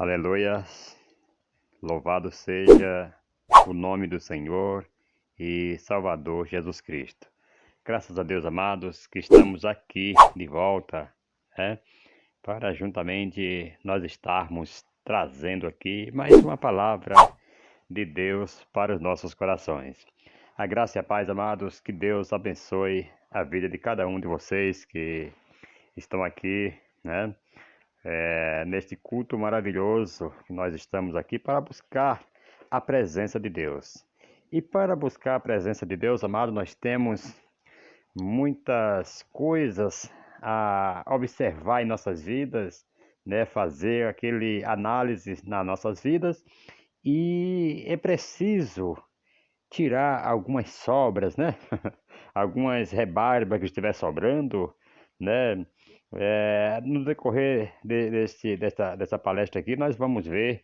Aleluia, louvado seja o nome do Senhor e Salvador Jesus Cristo. Graças a Deus, amados, que estamos aqui de volta, né, para juntamente nós estarmos trazendo aqui mais uma palavra de Deus para os nossos corações. A graça e a paz, amados, que Deus abençoe a vida de cada um de vocês que estão aqui, né? Neste culto maravilhoso que nós estamos aqui para buscar a presença de Deus. E para buscar a presença de Deus, amado, nós temos muitas coisas a observar em nossas vidas, né? Fazer aquele análise nas nossas vidas e é preciso tirar algumas sobras, né? Algumas rebarbas que estiver sobrando, né? No decorrer dessa palestra aqui, nós vamos ver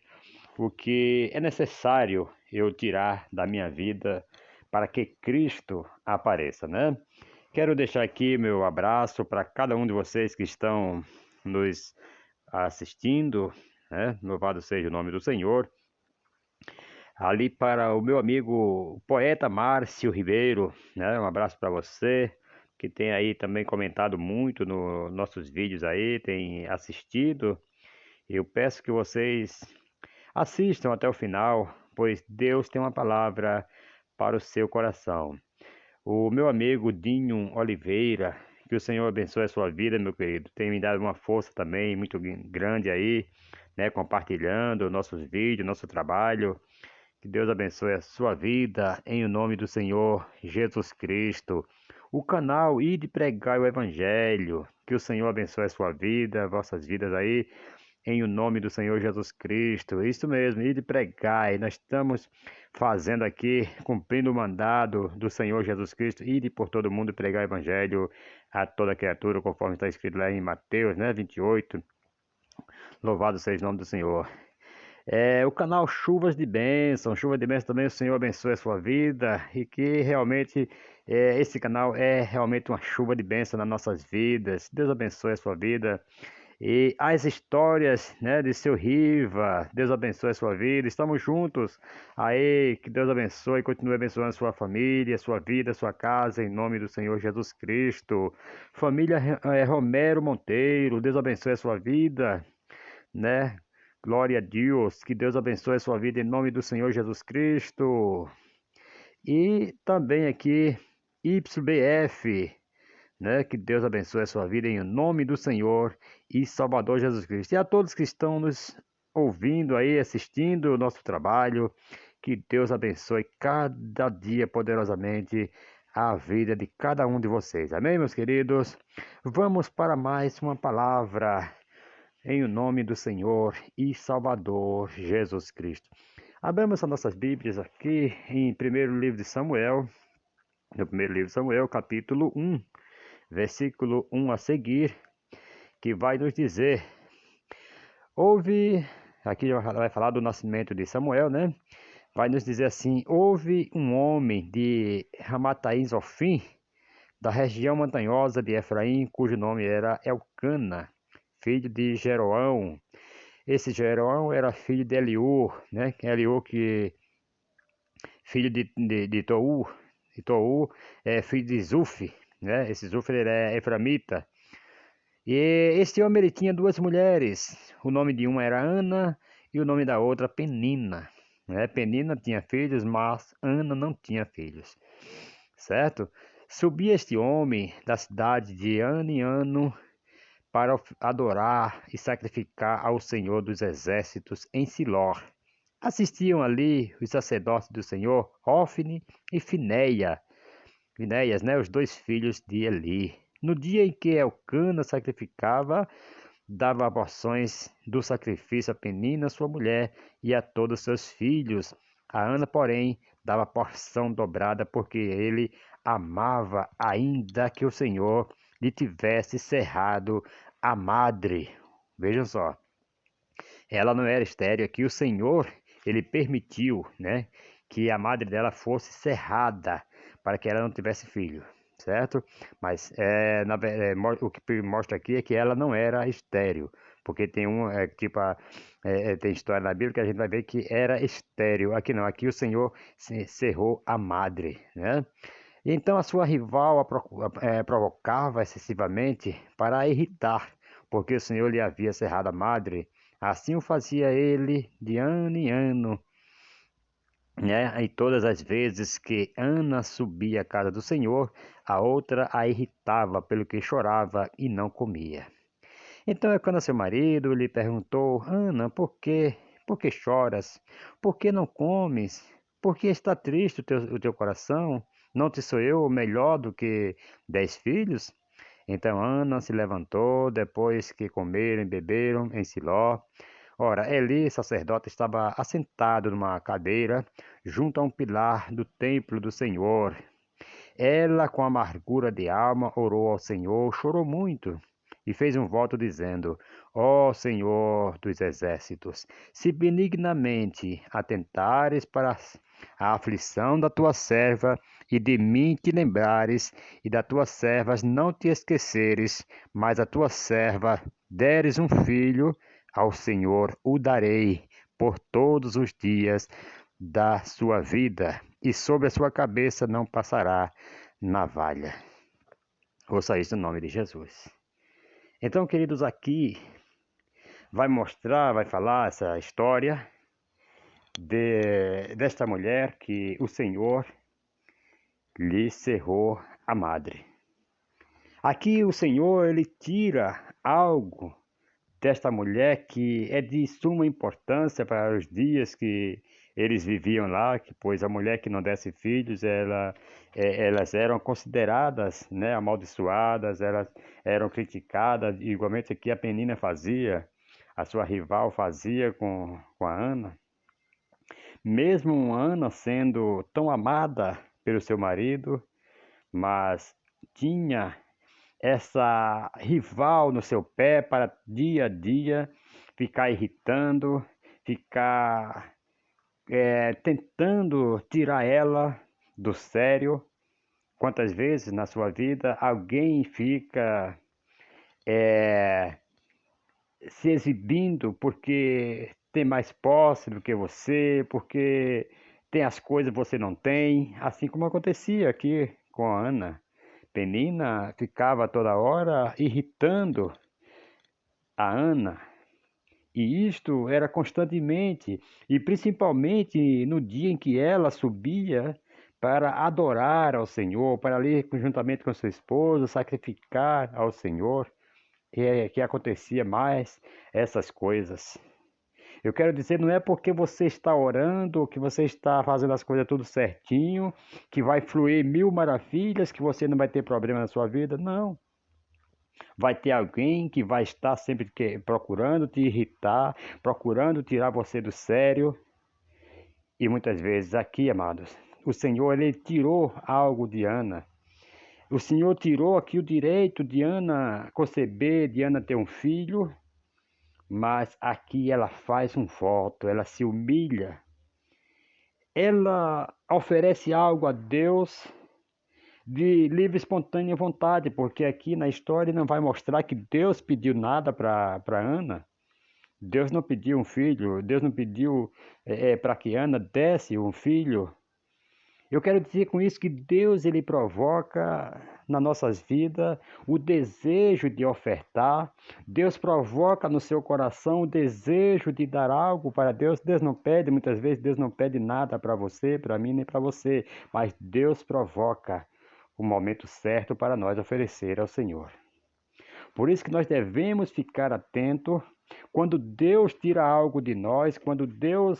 o que é necessário eu tirar da minha vida para que Cristo apareça, né? Quero deixar aqui meu abraço para cada um de vocês que estão nos assistindo, né? Louvado seja o nome do Senhor. Ali para o meu amigo poeta Márcio Ribeiro, né? Um abraço para você, que tem aí também comentado muito nos nossos vídeos aí, tem assistido. Eu peço que vocês assistam até o final, pois Deus tem uma palavra para o seu coração. O meu amigo Dinho Oliveira, que o Senhor abençoe a sua vida, meu querido. Tem me dado uma força também muito grande aí, né? Compartilhando nossos vídeos, nosso trabalho. Que Deus abençoe a sua vida em o nome do Senhor Jesus Cristo. O canal Ide Pregar o Evangelho. Que o Senhor abençoe a sua vida, vossas vidas aí, em o nome do Senhor Jesus Cristo. Isso mesmo, Ide Pregar. E nós estamos fazendo aqui, cumprindo o mandado do Senhor Jesus Cristo. Ide por todo mundo pregar o Evangelho a toda criatura, conforme está escrito lá em Mateus, né, 28. Louvado seja o nome do Senhor. O canal Chuvas de Bênção. Chuva de Bênção também, o Senhor abençoe a sua vida e que realmente esse canal é realmente uma chuva de bênção nas nossas vidas. Deus abençoe a sua vida. E as histórias, né, de seu Riva, Deus abençoe a sua vida. Estamos juntos aí, que Deus abençoe e continue abençoando a sua família, a sua vida, a sua casa, em nome do Senhor Jesus Cristo. Família Romero Monteiro, Deus abençoe a sua vida, né? Glória a Deus, que Deus abençoe a sua vida em nome do Senhor Jesus Cristo. E também aqui, YBF, né? Que Deus abençoe a sua vida em nome do Senhor e Salvador Jesus Cristo. E a todos que estão nos ouvindo aí, assistindo o nosso trabalho, que Deus abençoe cada dia poderosamente a vida de cada um de vocês. Amém, meus queridos? Vamos para mais uma palavra em o nome do Senhor e Salvador Jesus Cristo. Abrimos as nossas Bíblias aqui em primeiro livro de Samuel, no primeiro livro de Samuel, capítulo 1, versículo 1 a seguir, que vai nos dizer, aqui vai falar do nascimento de Samuel, né? Vai nos dizer assim, houve um homem de Ramataim Zofim, da região montanhosa de Efraim, cujo nome era Elcana, filho de Jeroão. Esse Jeroão era filho de Eliú, né? Eliú que filho de Tou, e Tou é filho de Zuf, né? Esse Zuf ele é eframita. E esse homem ele tinha duas mulheres. O nome de uma era Ana e o nome da outra Penina, né? Penina tinha filhos, mas Ana não tinha filhos, certo? Subia este homem da cidade de ano em ano para adorar e sacrificar ao Senhor dos Exércitos em Siló. Assistiam ali os sacerdotes do Senhor, Ofne e Finéias, né, os dois filhos de Eli. No dia em que Elcana sacrificava, dava porções do sacrifício a Penina, sua mulher, e a todos seus filhos. A Ana, porém, dava porção dobrada, porque ele amava, ainda que o Senhor lhe tivesse cerrado a madre. Vejam só, ela não era estéril, aqui o Senhor, ele permitiu, né, que a madre dela fosse cerrada, para que ela não tivesse filho, certo? Mas o que mostra aqui é que ela não era estéril, Porque tem tem história na Bíblia que a gente vai ver que era estéril. Aqui não, aqui o Senhor cerrou a madre, né? Então a sua rival provocava excessivamente para a irritar, porque o Senhor lhe havia cerrado a madre. Assim o fazia ele de ano em ano, né? E todas as vezes que Ana subia à casa do Senhor, a outra a irritava pelo que chorava e não comia. Então Eucana, seu marido, lhe perguntou: Ana, por quê? Por que choras? Por que não comes? Por que está triste o teu coração? Não te sou eu melhor do que 10 filhos? Então Ana se levantou depois que comeram e beberam em Siló. Ora, Eli, sacerdote, estava assentado numa cadeira junto a um pilar do templo do Senhor. Ela, com amargura de alma, orou ao Senhor, chorou muito e fez um voto dizendo: Ó Senhor dos exércitos, se benignamente atentares para a aflição da tua serva e de mim te lembrares e das tuas servas não te esqueceres, mas a tua serva deres um filho, ao Senhor o darei por todos os dias da sua vida, e sobre a sua cabeça não passará navalha. Ouça isso no nome de Jesus. Então, queridos, aqui vai falar essa história desta mulher que o Senhor lhe cerrou a madre. Aqui o Senhor, ele tira algo desta mulher que é de suma importância para os dias que eles viviam lá, pois a mulher que não desse filhos, elas eram consideradas, né, amaldiçoadas, elas eram criticadas, igualmente aqui a Penina fazia, a sua rival fazia com a Ana. Mesmo Ana sendo tão amada pelo seu marido, mas tinha essa rival no seu pé para dia a dia ficar irritando, ficar tentando tirar ela do sério. Quantas vezes na sua vida alguém fica se exibindo porque tem mais posse do que você, porque tem as coisas que você não tem, assim como acontecia aqui com a Ana. Penina ficava toda hora irritando a Ana, e isto era constantemente, e principalmente no dia em que ela subia para adorar ao Senhor, para ali juntamente com sua esposa sacrificar ao Senhor, que acontecia mais essas coisas. Eu quero dizer, não é porque você está orando, que você está fazendo as coisas tudo certinho, que vai fluir mil maravilhas, que você não vai ter problema na sua vida. Não. Vai ter alguém que vai estar sempre procurando te irritar, procurando tirar você do sério. E muitas vezes aqui, amados, o Senhor, ele tirou algo de Ana. O Senhor tirou aqui o direito de Ana conceber, de Ana ter um filho, mas aqui ela faz um voto, ela se humilha, ela oferece algo a Deus de livre e espontânea vontade, porque aqui na história não vai mostrar que Deus pediu nada para Ana. Deus não pediu um filho, Deus não pediu para que Ana desse um filho. Eu quero dizer com isso que Deus, ele provoca nas nossas vidas o desejo de ofertar. Deus provoca no seu coração o desejo de dar algo para Deus. Deus não pede, muitas vezes Deus não pede nada para você, para mim, nem para você. Mas Deus provoca o momento certo para nós oferecer ao Senhor. Por isso que nós devemos ficar atentos quando Deus tira algo de nós, quando Deus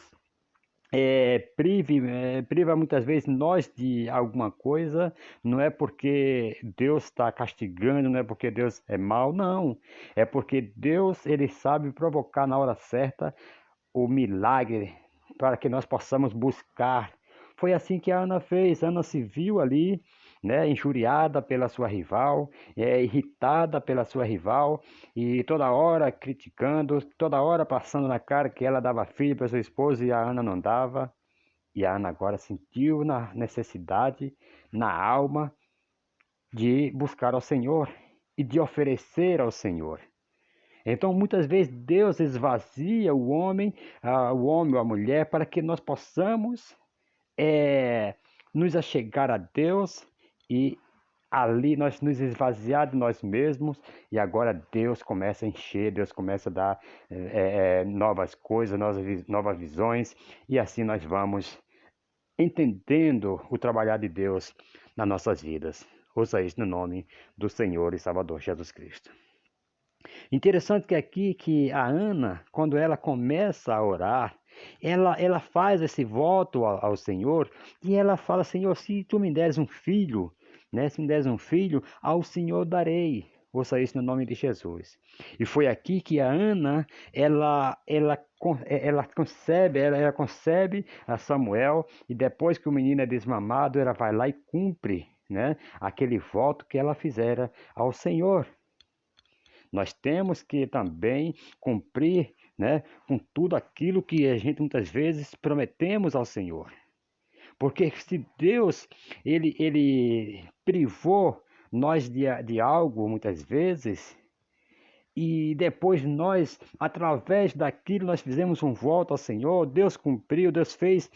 priva muitas vezes nós de alguma coisa, não é porque Deus está castigando, não é porque Deus é mau, não. É porque Deus, ele sabe provocar na hora certa o milagre para que nós possamos buscar. Foi assim que a Ana fez. Ana se viu ali, né, injuriada pela sua rival, irritada pela sua rival, e toda hora criticando, toda hora passando na cara que ela dava filho para sua esposa e a Ana não dava. E a Ana agora sentiu na necessidade, na alma, de buscar ao Senhor e de oferecer ao Senhor. Então, muitas vezes, Deus esvazia o homem ou a mulher, para que nós possamos nos achegar a Deus e ali nós nos esvaziar de nós mesmos e agora Deus começa a encher, Deus começa a dar novas coisas, novas visões e assim nós vamos entendendo o trabalhar de Deus nas nossas vidas. Ouça isso no nome do Senhor e Salvador Jesus Cristo. Interessante que aqui que a Ana, quando ela começa a orar, ela faz esse voto ao Senhor e ela fala, Senhor, se tu me deres um filho, né? Se me deres um filho, ao Senhor darei. Ouça isso no nome de Jesus. E foi aqui que a Ana, ela concebe a Samuel e depois que o menino é desmamado, ela vai lá e cumpre, né? Aquele voto que ela fizera ao Senhor. Nós temos que também cumprir, né, com tudo aquilo que a gente muitas vezes prometemos ao Senhor. Porque se Deus ele privou nós de algo muitas vezes, e depois nós, através daquilo, nós fizemos um voto ao Senhor, Deus cumpriu, Deus fez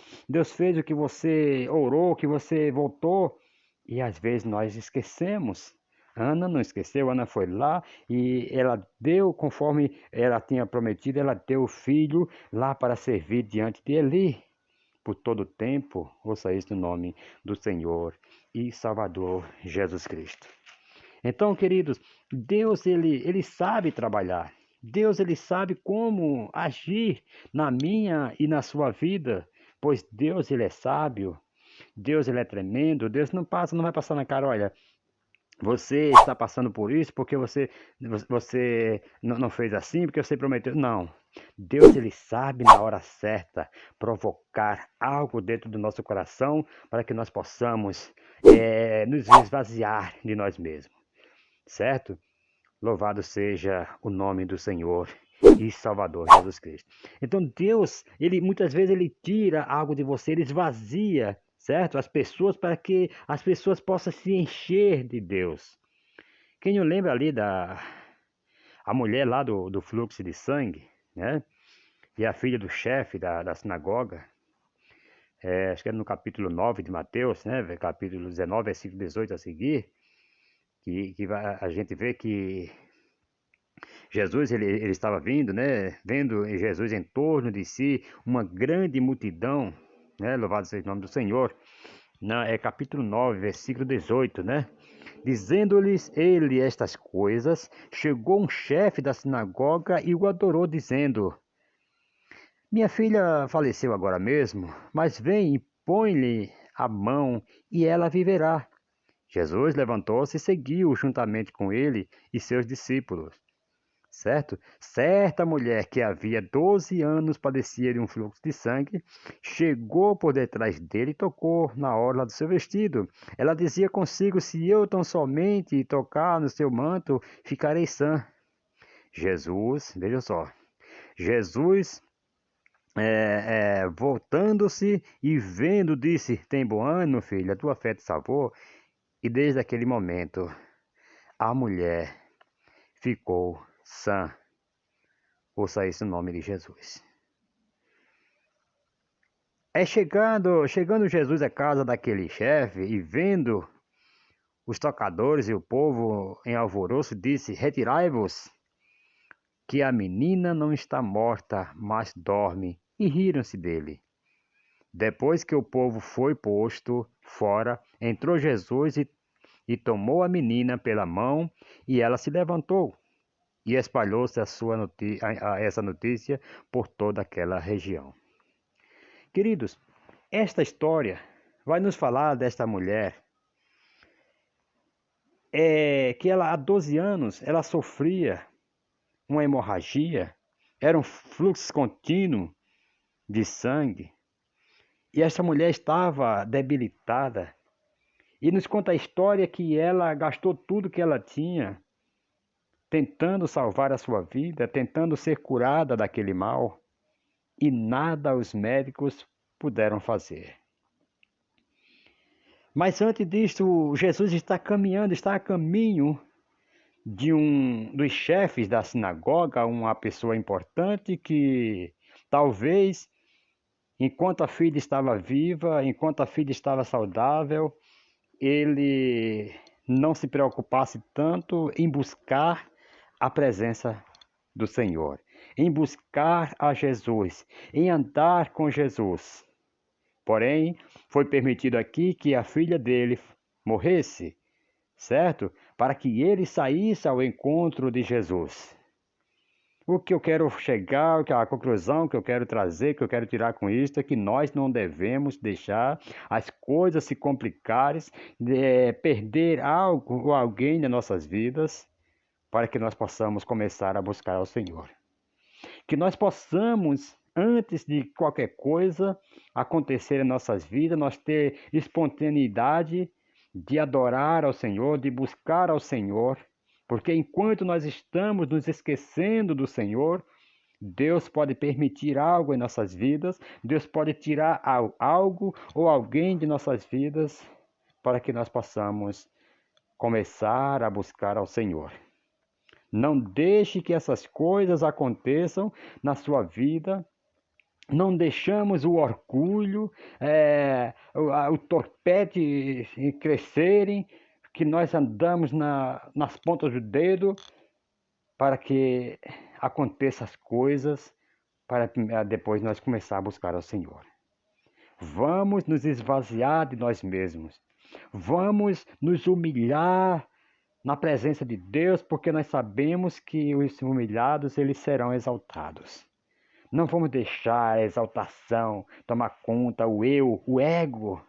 o que você orou, o que você votou, e às vezes nós esquecemos. Ana não esqueceu, Ana foi lá e ela deu, conforme ela tinha prometido, ela deu o filho lá para servir diante de Eli por todo o tempo. Ouça isso no nome do Senhor e Salvador Jesus Cristo. Então, queridos, Deus ele sabe trabalhar. Deus ele sabe como agir na minha e na sua vida, pois Deus ele é sábio. Deus ele é tremendo. Deus não vai passar na cara, olha, você está passando por isso porque você não fez assim, porque você prometeu. Não. Deus ele sabe na hora certa provocar algo dentro do nosso coração para que nós possamos nos esvaziar de nós mesmos, certo? Louvado seja o nome do Senhor e Salvador Jesus Cristo. Então Deus, ele muitas vezes ele tira algo de você, ele esvazia, certo? As pessoas para que as pessoas possam se encher de Deus. Quem não lembra ali a mulher lá do fluxo de sangue, né? E a filha do chefe da sinagoga, acho que é no capítulo 9 de Mateus, né? Capítulo 19, versículo 18 a seguir, que a gente vê que Jesus ele estava vindo, né? Vendo Jesus em torno de si uma grande multidão, né? Louvado seja o nome do Senhor. Capítulo 9, versículo 18, né? Dizendo-lhes ele estas coisas, chegou um chefe da sinagoga e o adorou, dizendo: Minha filha faleceu agora mesmo, mas vem e põe-lhe a mão e ela viverá. Jesus levantou-se e seguiu juntamente com ele e seus discípulos. Certo? Certa mulher que havia 12 anos padecia de um fluxo de sangue, chegou por detrás dele e tocou na orla do seu vestido. Ela dizia consigo, se eu tão somente tocar no seu manto, ficarei sã. Jesus, veja só, Jesus voltando-se e vendo, disse, tem bom ânimo, filha, a tua fé te salvou. E desde aquele momento, a mulher ficou sã. Ouça isso no nome de Jesus. Chegando Jesus à casa daquele chefe e vendo os tocadores e o povo em alvoroço, disse, retirai-vos, que a menina não está morta, mas dorme. E riram-se dele. Depois que o povo foi posto fora, entrou Jesus e tomou a menina pela mão, e ela se levantou. E espalhou-se essa notícia por toda aquela região. Queridos, esta história vai nos falar desta mulher que ela há 12 anos ela sofria uma hemorragia, era um fluxo contínuo de sangue, e esta mulher estava debilitada. E nos conta a história que ela gastou tudo que ela tinha tentando salvar a sua vida, tentando ser curada daquele mal, e nada os médicos puderam fazer. Mas antes disso, Jesus está a caminho de um dos chefes da sinagoga, uma pessoa importante que talvez, enquanto a filha estava viva, enquanto a filha estava saudável, ele não se preocupasse tanto em buscar a presença do Senhor, em buscar a Jesus, em andar com Jesus. Porém, foi permitido aqui que a filha dele morresse, certo? Para que ele saísse ao encontro de Jesus. O que eu quero chegar, a conclusão que eu quero trazer, que eu quero tirar com isso, é que nós não devemos deixar as coisas se complicarem, perder algo ou alguém nas nossas vidas, para que nós possamos começar a buscar ao Senhor. Que nós possamos, antes de qualquer coisa acontecer em nossas vidas, nós ter espontaneidade de adorar ao Senhor, de buscar ao Senhor, porque enquanto nós estamos nos esquecendo do Senhor, Deus pode permitir algo em nossas vidas, Deus pode tirar algo ou alguém de nossas vidas para que nós possamos começar a buscar ao Senhor. Não deixe que essas coisas aconteçam na sua vida. Não deixamos o orgulho, o torpete crescerem, que nós andamos nas pontas do dedo para que aconteçam as coisas, para depois nós começar a buscar ao Senhor. Vamos nos esvaziar de nós mesmos. Vamos nos humilhar na presença de Deus, porque nós sabemos que os humilhados eles serão exaltados. Não vamos deixar a exaltação tomar conta, o eu, o ego.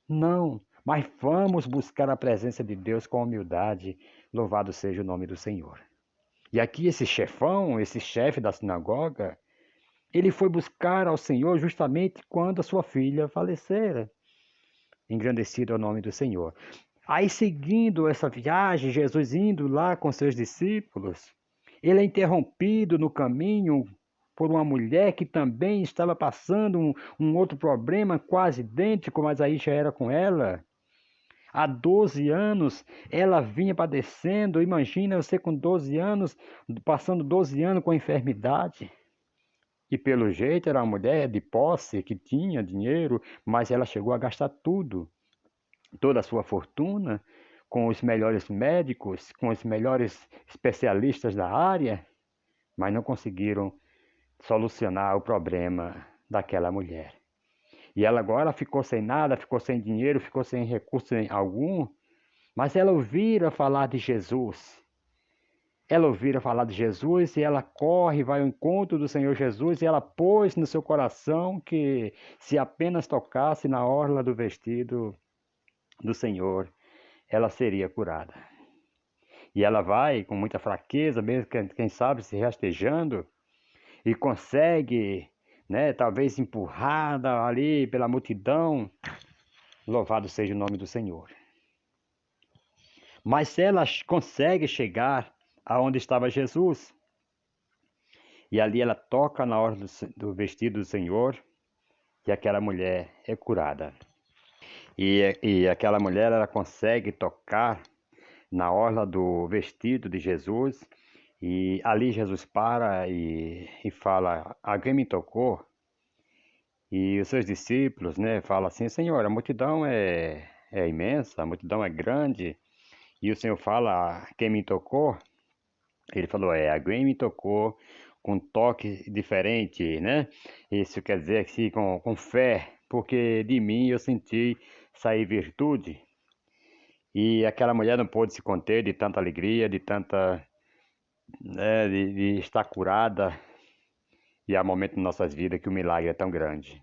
Não, mas vamos buscar a presença de Deus com humildade. Louvado seja o nome do Senhor. E aqui esse chefão, esse chefe da sinagoga, ele foi buscar ao Senhor justamente quando a sua filha falecera. Engrandecido é o nome do Senhor. Aí, seguindo essa viagem, Jesus indo lá com seus discípulos, ele é interrompido no caminho por uma mulher que também estava passando um outro problema quase idêntico, mas aí já era com ela. Há 12 anos ela vinha padecendo. Imagina você com 12 anos, passando 12 anos com enfermidade. E pelo jeito era uma mulher de posse, que tinha dinheiro, mas ela chegou a gastar tudo, toda a sua fortuna, com os melhores médicos, com os melhores especialistas da área, mas não conseguiram solucionar o problema daquela mulher. E ela agora ficou sem nada, ficou sem dinheiro, ficou sem recurso algum, mas ela ouvira falar de Jesus. Ela ouvira falar de Jesus e ela corre, vai ao encontro do Senhor Jesus e ela pôs no seu coração que se apenas tocasse na orla do vestido do Senhor, ela seria curada. E ela vai com muita fraqueza, mesmo quem sabe se rastejando, e consegue, né, talvez empurrada ali pela multidão. Louvado seja o nome do Senhor. Mas ela consegue chegar aonde estava Jesus. E ali ela toca na orla do vestido do Senhor e aquela mulher é curada. E aquela mulher ela consegue tocar na orla do vestido de Jesus e ali Jesus para e fala: alguém me tocou? E os seus discípulos, né, falam assim: Senhor, a multidão é imensa, a multidão é grande. E o Senhor fala: quem me tocou? Ele falou: alguém me tocou com um toque diferente, né? Isso quer dizer que com fé, porque de mim eu senti sair virtude. E aquela mulher não pôde se conter de tanta alegria, de tanta, né, de estar curada. E há momentos em nossas vidas que o milagre é tão grande,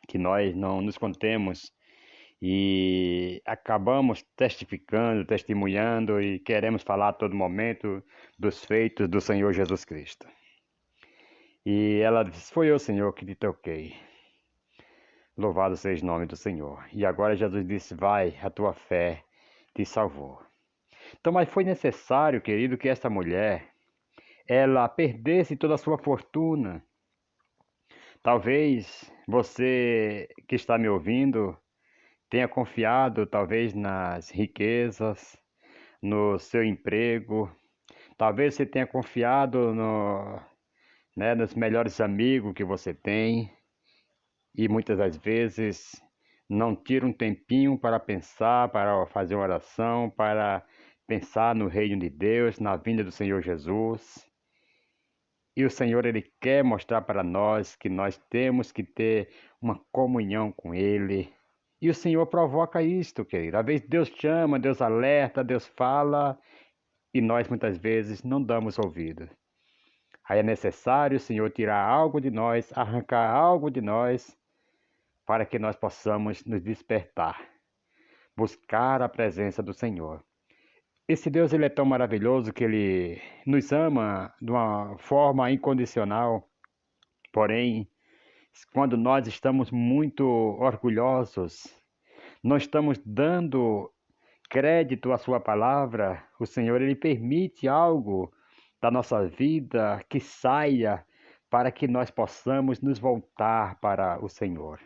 que nós não nos contemos e acabamos testificando, testemunhando e queremos falar a todo momento dos feitos do Senhor Jesus Cristo. E ela disse: foi eu, Senhor, que te toquei. Louvado seja o nome do Senhor. E agora Jesus disse: vai, a tua fé te salvou. Então, mas foi necessário, querido, que esta mulher, ela perdesse toda a sua fortuna. Talvez você que está me ouvindo tenha confiado talvez nas riquezas, no seu emprego. Talvez você tenha confiado nos melhores amigos que você tem e muitas das vezes não tira um tempinho para pensar, para fazer uma oração, para pensar no reino de Deus, na vinda do Senhor Jesus. E o Senhor, Ele quer mostrar para nós que nós temos que ter uma comunhão com Ele. E o Senhor provoca isto, querido. Às vezes Deus chama, Deus alerta, Deus fala, e nós muitas vezes não damos ouvido. Aí é necessário o Senhor tirar algo de nós, arrancar algo de nós, para que nós possamos nos despertar, buscar a presença do Senhor. Esse Deus, ele é tão maravilhoso que ele nos ama de uma forma incondicional. Porém, quando nós estamos muito orgulhosos, não estamos dando crédito à sua palavra, o Senhor, ele permite algo da nossa vida que saia para que nós possamos nos voltar para o Senhor.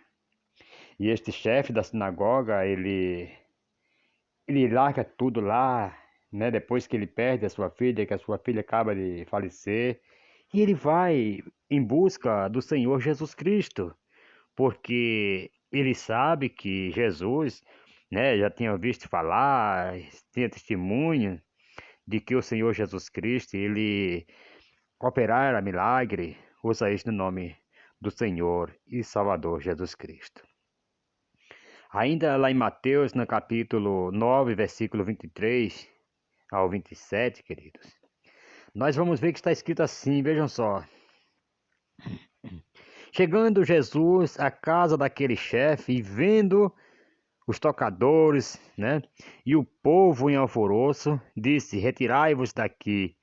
E este chefe da sinagoga, ele larga tudo lá, né? Depois que ele perde a sua filha, que a sua filha acaba de falecer, e ele vai em busca do Senhor Jesus Cristo, porque ele sabe que Jesus, né, já tinha visto falar, tinha testemunho de que o Senhor Jesus Cristo, ele operara milagre, usa isso no nome do Senhor e Salvador Jesus Cristo. Ainda lá em Mateus, no capítulo 9, versículo 23 ao 27, queridos, nós vamos ver que está escrito assim, vejam só. Chegando Jesus à casa daquele chefe e vendo os tocadores, né, e o povo em alvoroço, disse: Retirai-vos daqui,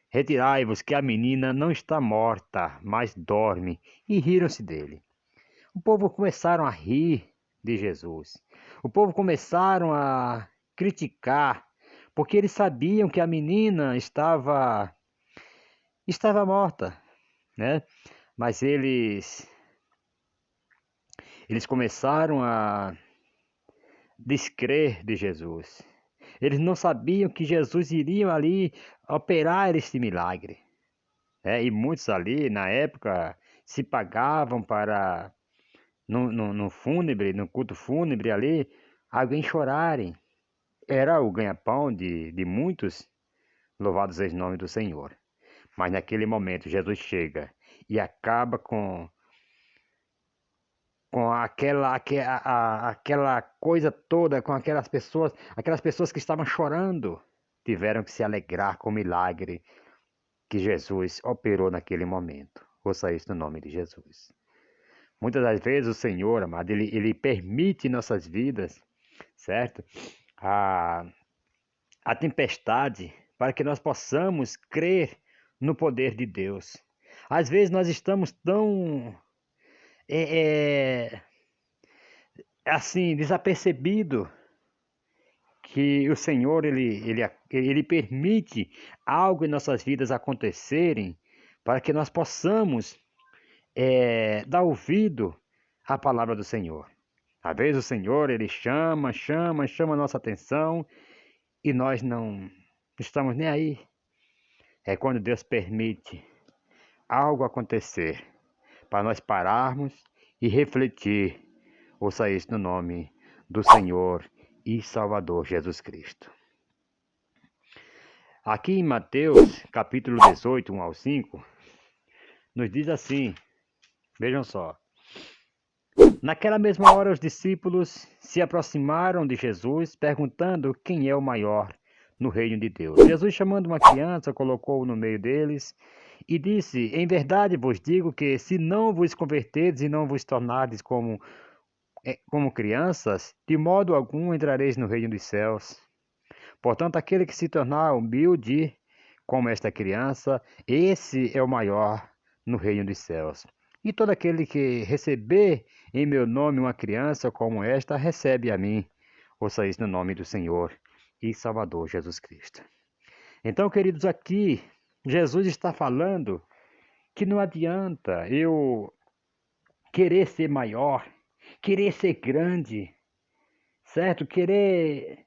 retirai-vos, que a menina não está morta, mas dorme. E riram-se dele. O povo começaram a rir de Jesus. O povo começaram a criticar, porque eles sabiam que a menina estava morta, né? Mas eles começaram a descrer de Jesus. Eles não sabiam que Jesus iria ali operar este milagre, né? E muitos ali, na época, se pagavam para, no fúnebre, no culto fúnebre ali, alguém chorarem. Era o ganha-pão de muitos, louvados seja o nome do Senhor. Mas naquele momento, Jesus chega e acaba com aquela coisa toda, com aquelas pessoas que estavam chorando, tiveram que se alegrar com o milagre que Jesus operou naquele momento. Ouça isso no nome de Jesus. Muitas das vezes o Senhor, amado, ele permite em nossas vidas, certo? A, a tempestade para que nós possamos crer no poder de Deus. Às vezes nós estamos tão é, assim desapercebido que o Senhor ele permite algo em nossas vidas acontecerem para que nós possamos dar ouvido à palavra do Senhor. Às vezes o Senhor ele chama a nossa atenção e nós não estamos nem aí. É quando Deus permite algo acontecer para nós pararmos e refletir. Ouça isso no nome do Senhor e Salvador Jesus Cristo. Aqui em Mateus, capítulo 18, 1 ao 5, nos diz assim, vejam só. Naquela mesma hora os discípulos se aproximaram de Jesus, perguntando quem é o maior no reino de Deus. Jesus, chamando uma criança, colocou-o no meio deles e disse: Em verdade vos digo que, se não vos converterdes e não vos tornardes como crianças, de modo algum entrareis no reino dos céus. Portanto, aquele que se tornar humilde como esta criança, esse é o maior no reino dos céus. E todo aquele que receber em meu nome uma criança como esta, recebe a mim. Ouça isso no nome do Senhor e Salvador Jesus Cristo. Então, queridos, aqui Jesus está falando que não adianta eu querer ser maior, querer ser grande, certo? Querer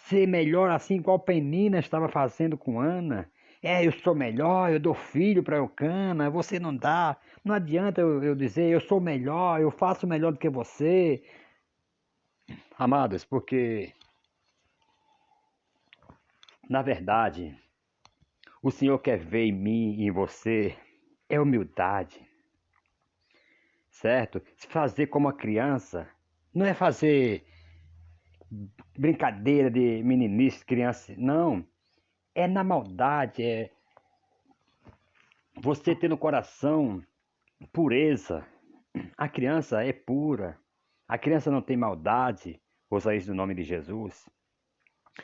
ser melhor assim igual Penina estava fazendo com Ana. Eu sou melhor, eu dou filho para Eucana, você não dá. Não adianta eu dizer eu sou melhor, eu faço melhor do que você. Amados, porque na verdade o Senhor quer ver em mim e em você é humildade, certo? Se fazer como a criança, não é fazer brincadeira de meninice, criança, não. É na maldade, é você ter no coração pureza. A criança é pura, a criança não tem maldade, usa isso no nome de Jesus.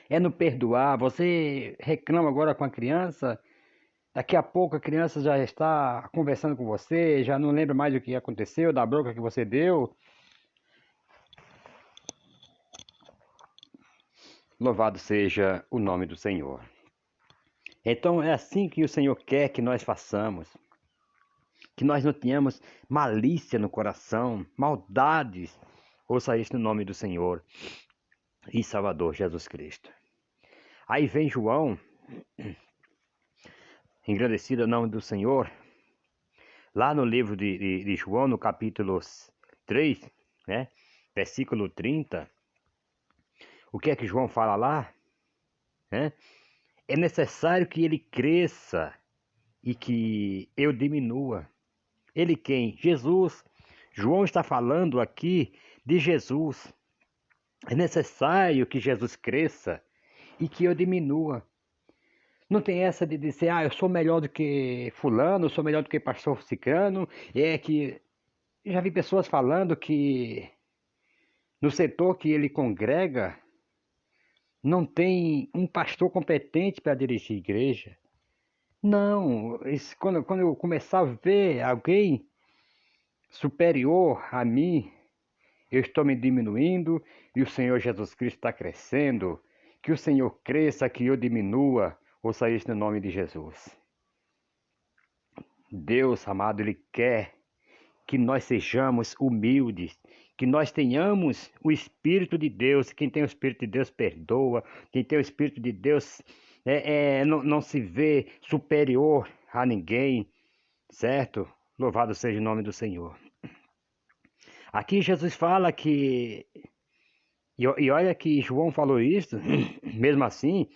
É no perdoar, você reclama agora com a criança, daqui a pouco a criança já está conversando com você, já não lembra mais o que aconteceu, da bronca que você deu. Louvado seja o nome do Senhor. Então é assim que o Senhor quer que nós façamos. Que nós não tenhamos malícia no coração, maldades. Ouça isso no nome do Senhor e Salvador Jesus Cristo. Aí vem João, engrandecido o nome do Senhor, lá no livro de João, no capítulo 3, né, versículo 30. O que é que João fala lá? É necessário que ele cresça e que eu diminua. Ele quem? Jesus. João está falando aqui de Jesus. É necessário que Jesus cresça e que eu diminua. Não tem essa de dizer, eu sou melhor do que fulano, eu sou melhor do que pastor cicrano. É que já vi pessoas falando que no setor que ele congrega não tem um pastor competente para dirigir a igreja. Não, quando eu começar a ver alguém superior a mim, eu estou me diminuindo e o Senhor Jesus Cristo está crescendo. Que o Senhor cresça, que eu diminua. Ouça isso no nome de Jesus. Deus, amado, Ele quer que nós sejamos humildes, que nós tenhamos o Espírito de Deus. Quem tem o Espírito de Deus perdoa. Quem tem o Espírito de Deus não se vê superior a ninguém, certo? Louvado seja o nome do Senhor. Aqui Jesus fala que, e olha que João falou isso, mesmo assim,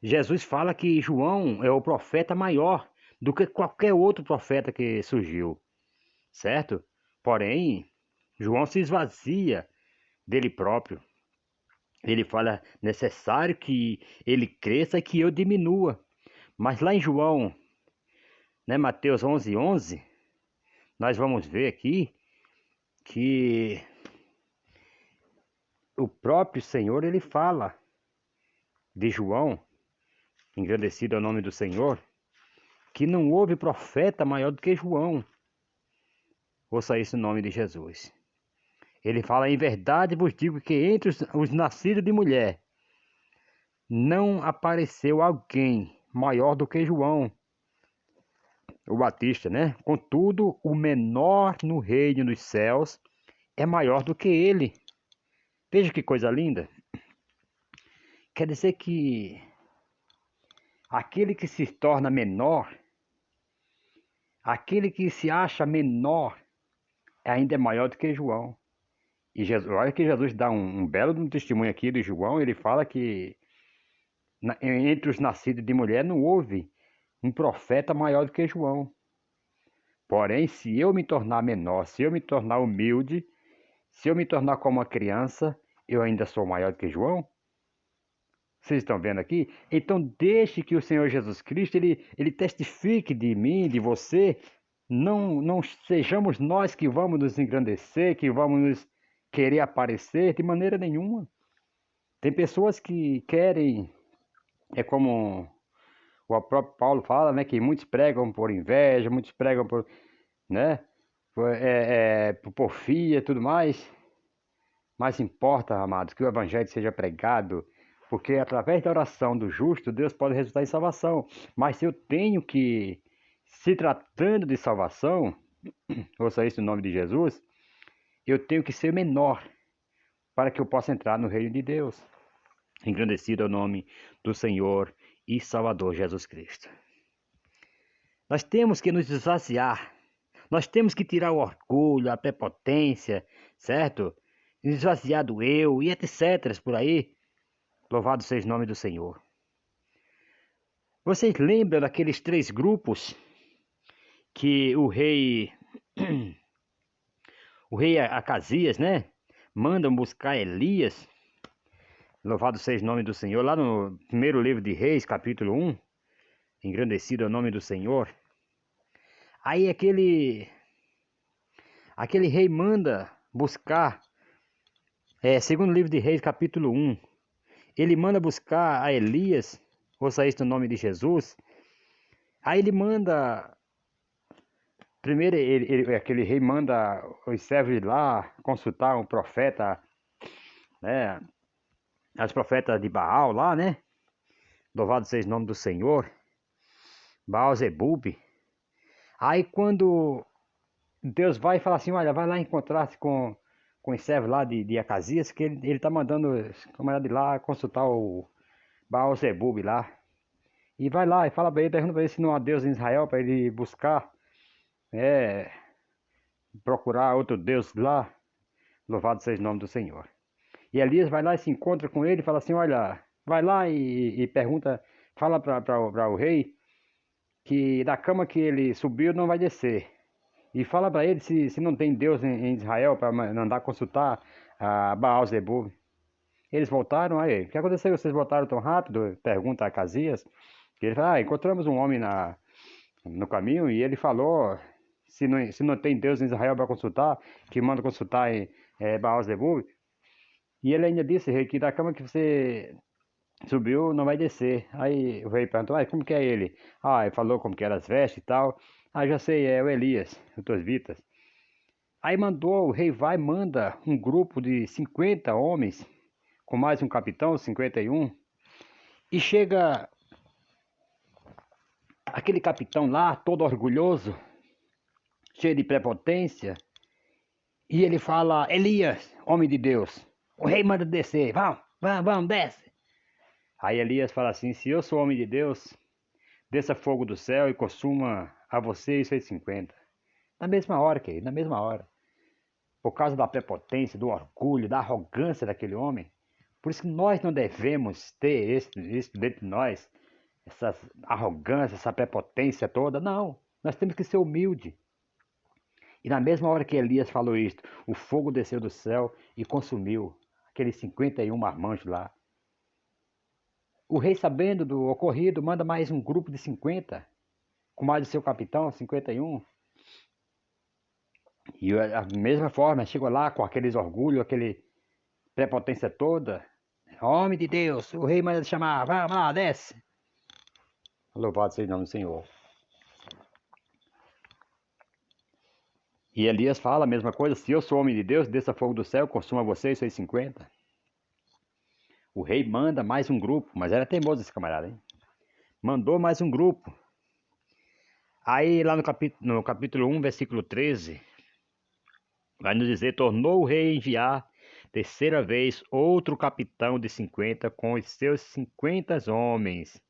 Jesus fala que João é o profeta maior do que qualquer outro profeta que surgiu, certo? Porém, João se esvazia dele próprio. Ele fala necessário que ele cresça e que eu diminua. Mas lá em João, né, Mateus 11:11, nós vamos ver aqui que o próprio Senhor, ele fala de João, engrandecido é o nome do Senhor, que não houve profeta maior do que João. Ouça isso no nome de Jesus. Ele fala, em verdade vos digo que entre os nascidos de mulher, não apareceu alguém maior do que João, o Batista, né? Contudo, o menor no reino dos céus é maior do que ele. Veja que coisa linda. Quer dizer que aquele que se torna menor, aquele que se acha menor, ainda é maior do que João. E Jesus, olha que Jesus dá um belo testemunho aqui de João. Ele fala que entre os nascidos de mulher não houve um profeta maior do que João. Porém, se eu me tornar menor, se eu me tornar humilde, se eu me tornar como uma criança, eu ainda sou maior do que João? Vocês estão vendo aqui? Então deixe que o Senhor Jesus Cristo, ele testifique de mim, de você. Não sejamos nós que vamos nos engrandecer, que vamos nos querer aparecer, de maneira nenhuma. Tem pessoas que querem, é como o próprio Paulo fala, né, que muitos pregam por inveja, muitos pregam por, né, por porfia e tudo mais. Mas importa, amados, que o evangelho seja pregado, porque através da oração do justo, Deus pode resultar em salvação. Mas se eu tenho que, se tratando de salvação, ouça isso no nome de Jesus, eu tenho que ser menor para que eu possa entrar no reino de Deus. Engrandecido é o nome do Senhor e Salvador Jesus Cristo. Nós temos que nos esvaziar. Nós temos que tirar o orgulho, a prepotência, certo? Esvaziar do eu e etc. por aí. Louvado seja o nome do Senhor. Vocês lembram daqueles 3 grupos que o rei Acasias, né? Mandam buscar Elias? Louvado seja o nome do Senhor. Lá no primeiro livro de Reis, capítulo 1. Engrandecido é o nome do Senhor. Aí aquele rei manda buscar, segundo livro de Reis, capítulo 1, ele manda buscar a Elias, ouça isso no nome de Jesus. Aí ele manda, primeiro aquele rei manda os servos ir lá consultar um profeta, né, as profetas de Baal lá, né, louvado seja o nome do Senhor, Baal-zebub. Aí quando Deus vai e fala assim, olha, vai lá encontrar-se com os servos lá de Acasias, que ele tá mandando os camaradas ir lá consultar o Baal-zebub lá. E vai lá e fala pra ele, pergunta pra ele se não há Deus em Israel, para ele buscar, procurar outro Deus lá. Louvado seja o nome do Senhor. E Elias vai lá e se encontra com ele e fala assim, olha, vai lá e pergunta, fala para o rei que da cama que ele subiu não vai descer. E fala para ele se não tem Deus em Israel para mandar consultar a Baal-zebub. Eles voltaram, aí, o que aconteceu? Vocês voltaram tão rápido? Pergunta a Acasias. Ele fala, encontramos um homem no caminho e ele falou, se não tem Deus em Israel para consultar, que manda consultar em Baal-zebub. E ele ainda disse, rei, que da cama que você subiu não vai descer. Aí o rei perguntou, como que é ele? Ele falou como que eram as vestes e tal. Já sei, é o Elias, os Tosbitas. Aí o rei vai e manda um grupo de 50 homens, com mais um capitão, 51. E chega aquele capitão lá, todo orgulhoso, cheio de prepotência. E ele fala, Elias, homem de Deus, o rei manda descer, vamos, desce. Aí Elias fala assim, se eu sou homem de Deus, desça fogo do céu e consuma a você e seus 50. Na mesma hora, querido, na mesma hora. Por causa da prepotência, do orgulho, da arrogância daquele homem. Por isso que nós não devemos ter isso dentro de nós, essa arrogância, essa prepotência toda. Não, nós temos que ser humildes. E na mesma hora que Elias falou isto, o fogo desceu do céu e consumiu aqueles 51 marmanjos lá. O rei, sabendo do ocorrido, manda mais um grupo de 50, com mais o seu capitão, 51. E a mesma forma, chegou lá com aqueles orgulho, aquele prepotência toda. Homem de Deus, o rei manda chamar, vamos lá, desce. Louvado seja o nome do Senhor. E Elias fala a mesma coisa, se eu sou homem de Deus, desça fogo do céu, consuma vocês, seus 50. O rei manda mais um grupo, mas era teimoso esse camarada, hein? Mandou mais um grupo. Aí lá no capítulo 1, versículo 13, vai nos dizer, tornou o rei a enviar terceira vez outro capitão de 50 com os seus 50 homens.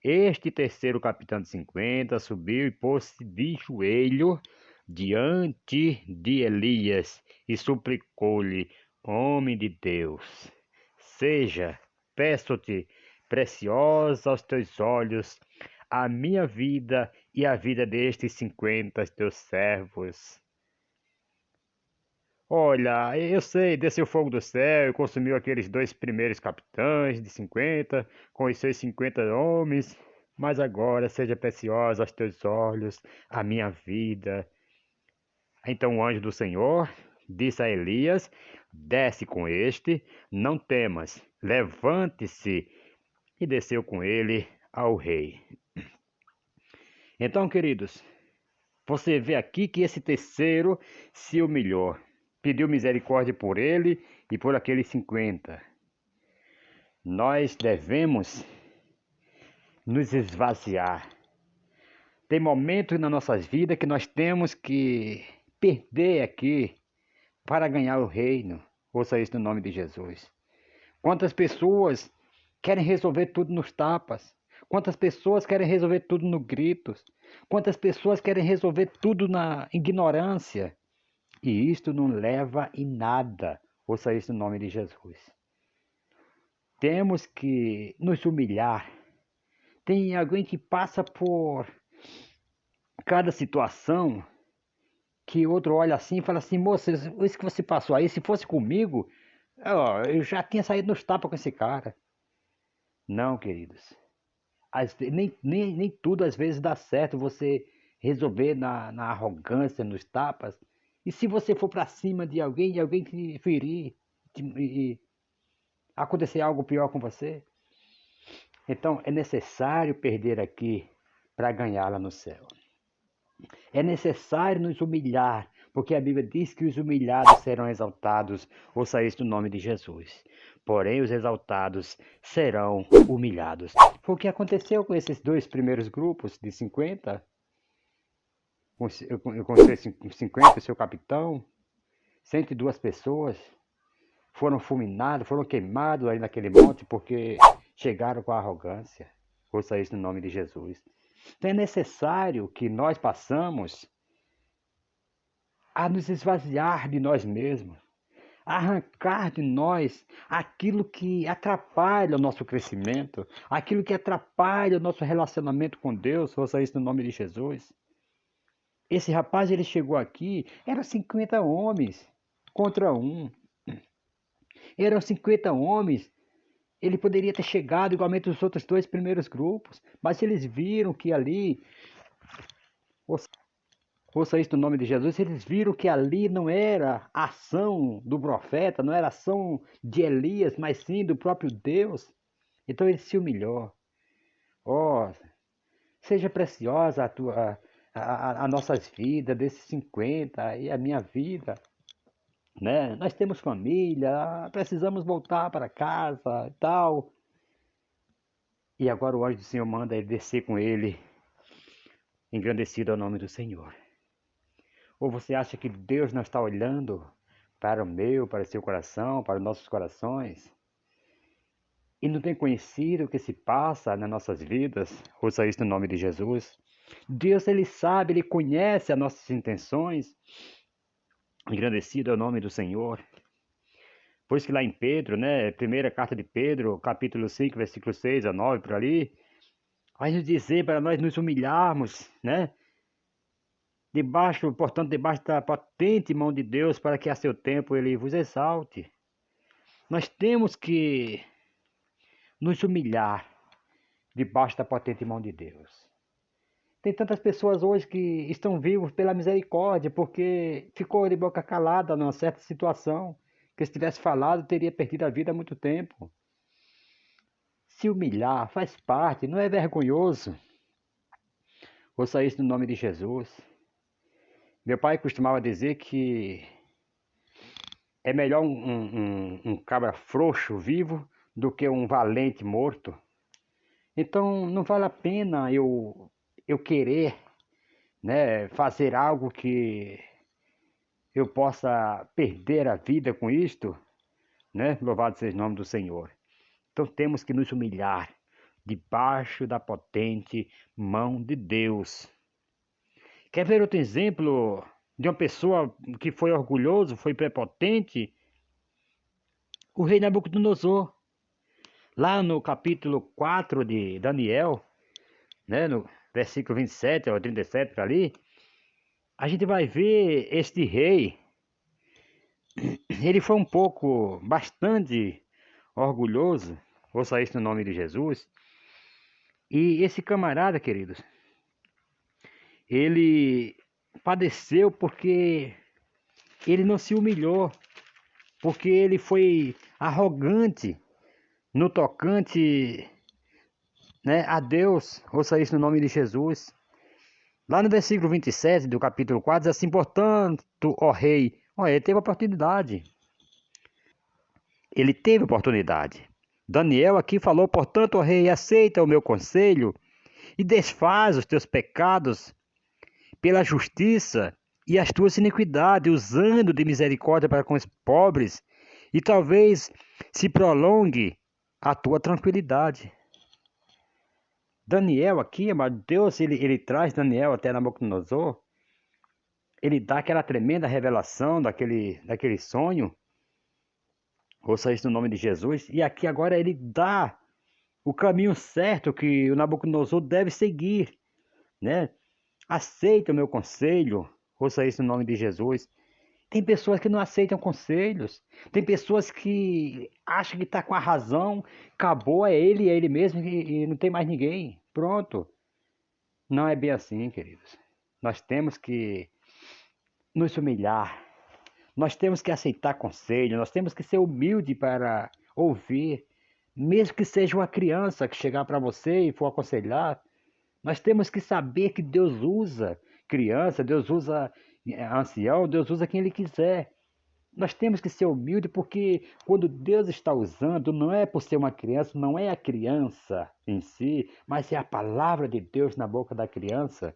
Este terceiro capitão de 50 subiu e pôs-se de joelho diante de Elias e suplicou-lhe, homem de Deus, peço-te, preciosa aos teus olhos, a minha vida e a vida destes 50 teus servos. Olha, eu sei, desceu fogo do céu e consumiu aqueles 2 primeiros capitães de 50, com os seus 50 homens, mas agora seja preciosa aos teus olhos a minha vida. Então o anjo do Senhor disse a Elias, desce com este, não temas, levante-se, e desceu com ele ao rei. Então, queridos, você vê aqui que esse terceiro se humilhou. Pediu misericórdia por ele e por aqueles 50. Nós devemos nos esvaziar. Tem momentos na nossas vidas que nós temos que perder aqui para ganhar o reino. Ouça isso no nome de Jesus. Quantas pessoas querem resolver tudo nos tapas? Quantas pessoas querem resolver tudo no gritos? Quantas pessoas querem resolver tudo na ignorância? E isto não leva em nada. Ouça isso no nome de Jesus. Temos que nos humilhar. Tem alguém que passa por cada situação que outro olha assim e fala assim, moça, isso que você passou aí, se fosse comigo, eu já tinha saído nos tapas com esse cara. Não, queridos. Nem tudo às vezes dá certo você resolver na arrogância, nos tapas. E se você for para cima de alguém e alguém te ferir e acontecer algo pior com você? Então é necessário perder aqui para ganhar lá no céu. É necessário nos humilhar, porque a Bíblia diz que os humilhados serão exaltados. Ouça isso no nome de Jesus. Porém, os exaltados serão humilhados. Foi o que aconteceu com esses dois primeiros grupos de 50, com seus 50, seu capitão, 102 pessoas foram fulminados, foram queimados aí naquele monte porque chegaram com arrogância. Ouça isso no nome de Jesus. Então é necessário que nós passamos a nos esvaziar de nós mesmos, a arrancar de nós aquilo que atrapalha o nosso crescimento, aquilo que atrapalha o nosso relacionamento com Deus. Ouça isso no nome de Jesus. Esse rapaz, ele chegou aqui, eram 50 homens contra um. Eram 50 homens. Ele poderia ter chegado igualmente os outros dois primeiros grupos, mas eles viram que ali, ouça isso no nome de Jesus, eles viram que ali não era ação do profeta, não era ação de Elias, mas sim do próprio Deus. Então ele se humilhou. Oh, seja preciosa a nossas vidas, desses 50 e a minha vida. Né? Nós temos família, precisamos voltar para casa e tal. E agora o anjo do Senhor manda ele descer com ele, engrandecido ao nome do Senhor. Ou você acha que Deus não está olhando para o meu, para o seu coração, para os nossos corações? E não tem conhecido o que se passa nas nossas vidas? Ouça isso no nome de Jesus. Deus, ele sabe, ele conhece as nossas intenções. Engrandecido é o nome do Senhor. Por isso que lá em Pedro, né, primeira carta de Pedro, capítulo 5, versículo 6 a 9, por ali, vai nos dizer para nós nos humilharmos, né? Portanto, debaixo da potente mão de Deus, para que a seu tempo ele vos exalte. Nós temos que nos humilhar debaixo da potente mão de Deus. Tem tantas pessoas hoje que estão vivos pela misericórdia, porque ficou de boca calada numa certa situação, que se tivesse falado teria perdido a vida há muito tempo. Se humilhar faz parte, não é vergonhoso. Ouça isso no nome de Jesus. Meu pai costumava dizer que é melhor um cabra frouxo vivo do que um valente morto. Então não vale a pena eu querer, né, fazer algo que eu possa perder a vida com isto, né? Louvado seja o nome do Senhor. Então temos que nos humilhar debaixo da potente mão de Deus. Quer ver outro exemplo de uma pessoa que foi orgulhoso, foi prepotente? O rei Nabucodonosor. Lá no capítulo 4 de Daniel, né, no versículo 27 ao 37 para ali, a gente vai ver este rei, ele foi bastante orgulhoso, ouça isso no nome de Jesus, e esse camarada, queridos, ele padeceu porque ele não se humilhou, porque ele foi arrogante no tocante, né, a Deus. Ouça isso no nome de Jesus. Lá no versículo 27 do capítulo 4 diz assim: portanto, ó rei, ele teve oportunidade. Ele teve oportunidade. Daniel aqui falou: portanto, ó rei, aceita o meu conselho e desfaz os teus pecados pela justiça e as tuas iniquidades, usando de misericórdia para com os pobres e talvez se prolongue a tua tranquilidade. Daniel aqui, amado, Deus ele traz Daniel até Nabucodonosor, ele dá aquela tremenda revelação daquele sonho, ouça isso no nome de Jesus, e aqui agora ele dá o caminho certo que o Nabucodonosor deve seguir, né? Aceita o meu conselho, ouça isso no nome de Jesus. Tem pessoas que não aceitam conselhos, tem pessoas que acham que está com a razão, acabou, é ele mesmo e não tem mais ninguém. Pronto. Não é bem assim, queridos. Nós temos que nos humilhar, nós temos que aceitar conselho, nós temos que ser humilde para ouvir, mesmo que seja uma criança que chegar para você e for aconselhar. Nós temos que saber que Deus usa criança, Deus usa ancião, Deus usa quem Ele quiser. Nós temos que ser humildes porque quando Deus está usando, não é por ser uma criança, não é a criança em si, mas é a palavra de Deus na boca da criança.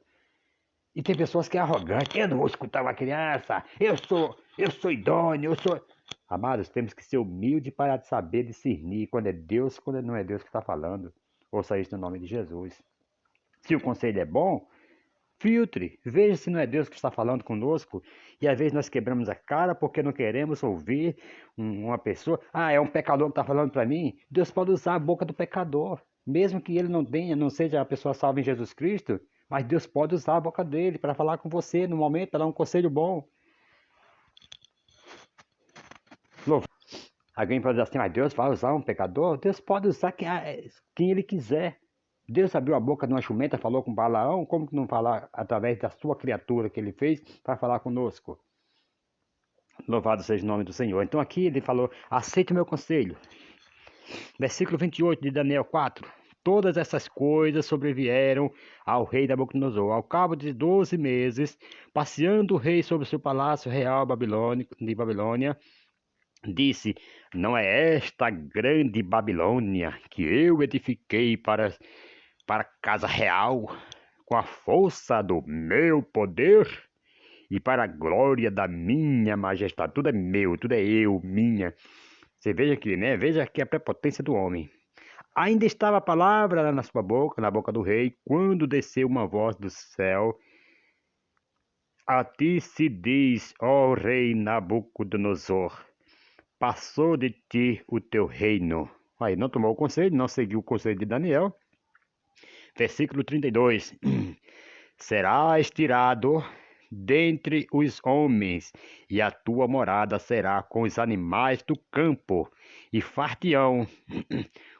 E tem pessoas que é arrogante, eu não vou escutar uma criança, eu sou idôneo, eu sou... Amados, temos que ser humildes para saber discernir quando é Deus, quando não é Deus que está falando. Ouça isso no nome de Jesus. Se o conselho é bom, filtre, veja se não é Deus que está falando conosco. E às vezes nós quebramos a cara porque não queremos ouvir uma pessoa. Ah, é um pecador que está falando para mim. Deus pode usar a boca do pecador, mesmo que ele não tenha, não seja a pessoa salva em Jesus Cristo. Mas Deus pode usar a boca dele para falar com você no momento, para dar um conselho bom. Louvo. Alguém pode dizer assim, mas Deus vai usar um pecador? Deus pode usar quem ele quiser. Deus abriu a boca de uma jumenta, falou com Balaão, como que não falar através da sua criatura que ele fez para falar conosco? Louvado seja o nome do Senhor. Então aqui ele falou, aceite o meu conselho. Versículo 28 de Daniel 4. Todas essas coisas sobrevieram ao rei Nabucodonosor. Ao cabo de 12 meses, passeando o rei sobre o seu palácio real de Babilônia, disse, não é esta grande Babilônia que eu edifiquei para casa real, com a força do meu poder e para a glória da minha majestade. Tudo é meu, tudo é eu, minha. Você veja aqui, né? Veja aqui a prepotência do homem. Ainda estava a palavra na sua boca, na boca do rei, quando desceu uma voz do céu. A ti se diz, ó rei Nabucodonosor, passou de ti o teu reino. Aí não tomou o conselho, não seguiu o conselho de Daniel. Versículo 32. Serás tirado dentre os homens, e a tua morada será com os animais do campo, e fartião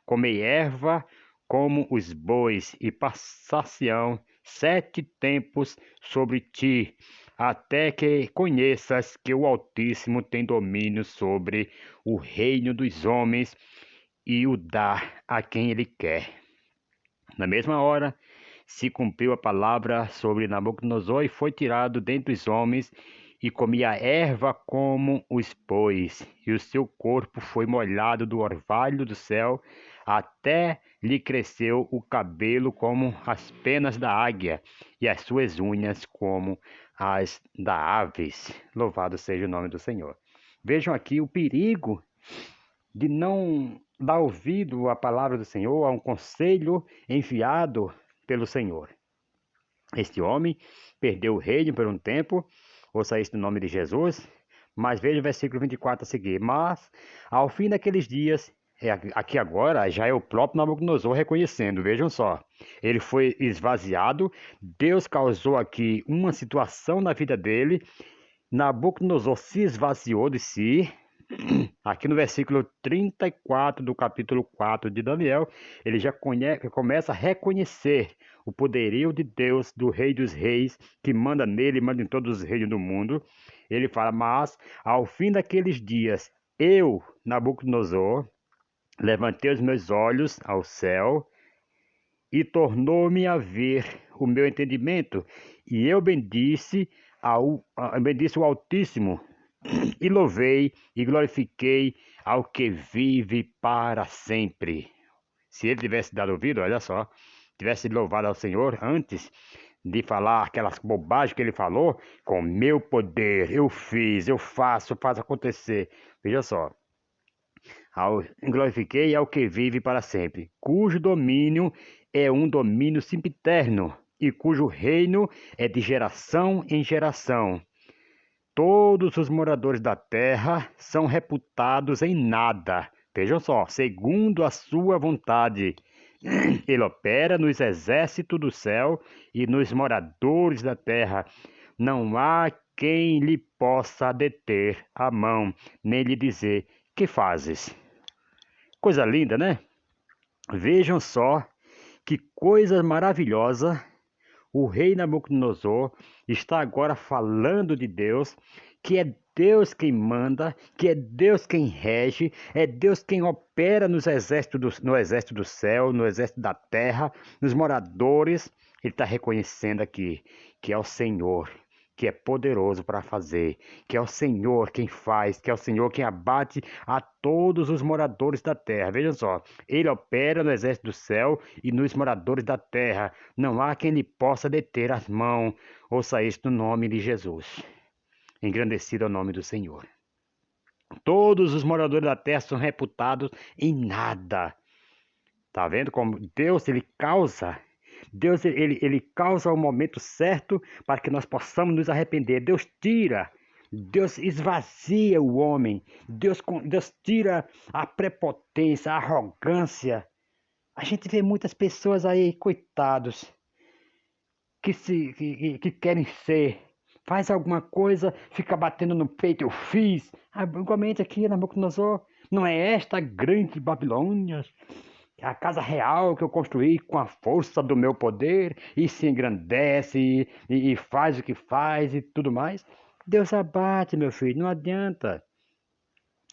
comer erva como os bois, e passar-se-ão 7 tempos sobre ti, até que conheças que o Altíssimo tem domínio sobre o reino dos homens e o dá a quem ele quer. Na mesma hora, se cumpriu a palavra sobre Nabucodonosor e foi tirado dentre os homens e comia erva como os bois, e o seu corpo foi molhado do orvalho do céu, até lhe cresceu o cabelo como as penas da águia, e as suas unhas como as da aves. Louvado seja o nome do Senhor. Vejam aqui o perigo de não dar ouvido à palavra do Senhor, a um conselho enviado pelo Senhor. Este homem perdeu o reino por um tempo, ouça isso no nome de Jesus, mas veja o versículo 24 a seguir. Mas, ao fim daqueles dias, aqui agora já é o próprio Nabucodonosor reconhecendo, vejam só. Ele foi esvaziado, Deus causou aqui uma situação na vida dele, Nabucodonosor se esvaziou de si. Aqui no versículo 34 do capítulo 4 de Daniel, ele já começa a reconhecer o poderio de Deus, do Rei dos Reis, que manda nele e manda em todos os reinos do mundo. Ele fala, mas ao fim daqueles dias, eu, Nabucodonosor, levantei os meus olhos ao céu e tornou-me a ver o meu entendimento, e eu bendisse o Altíssimo, e louvei e glorifiquei ao que vive para sempre. Se ele tivesse dado ouvido, olha só, tivesse louvado ao Senhor antes de falar aquelas bobagens que ele falou, com meu poder, eu fiz, eu faço acontecer. Veja só, Glorifiquei ao que vive para sempre, cujo domínio é um domínio sempiterno e cujo reino é de geração em geração. Todos os moradores da terra são reputados em nada. Vejam só, segundo a sua vontade. Ele opera nos exércitos do céu e nos moradores da terra. Não há quem lhe possa deter a mão, nem lhe dizer: que fazes? Coisa linda, né? Vejam só que coisa maravilhosa. O rei Nabucodonosor está agora falando de Deus, que é Deus quem manda, que é Deus quem rege, é Deus quem opera no exército do céu, no exército da terra, nos moradores. Ele está reconhecendo aqui que é o Senhor, que é poderoso para fazer, que é o Senhor quem faz, que é o Senhor quem abate a todos os moradores da terra. Vejam só, ele opera no exército do céu e nos moradores da terra. Não há quem lhe possa deter as mãos. Ouça isto no nome de Jesus. Engrandecido é o nome do Senhor. Todos os moradores da terra são reputados em nada. Tá vendo como Deus ele causa? Deus ele causa o momento certo para que nós possamos nos arrepender. Deus tira, Deus esvazia o homem. Deus tira a prepotência, a arrogância. A gente vê muitas pessoas aí, coitados, que querem ser. Faz alguma coisa, fica batendo no peito, eu fiz. Igualmente aqui, Nabucodonosor, não é esta a grande Babilônia, a casa real que eu construí com a força do meu poder, e se engrandece, e faz o que faz e tudo mais. Deus abate, meu filho, não adianta.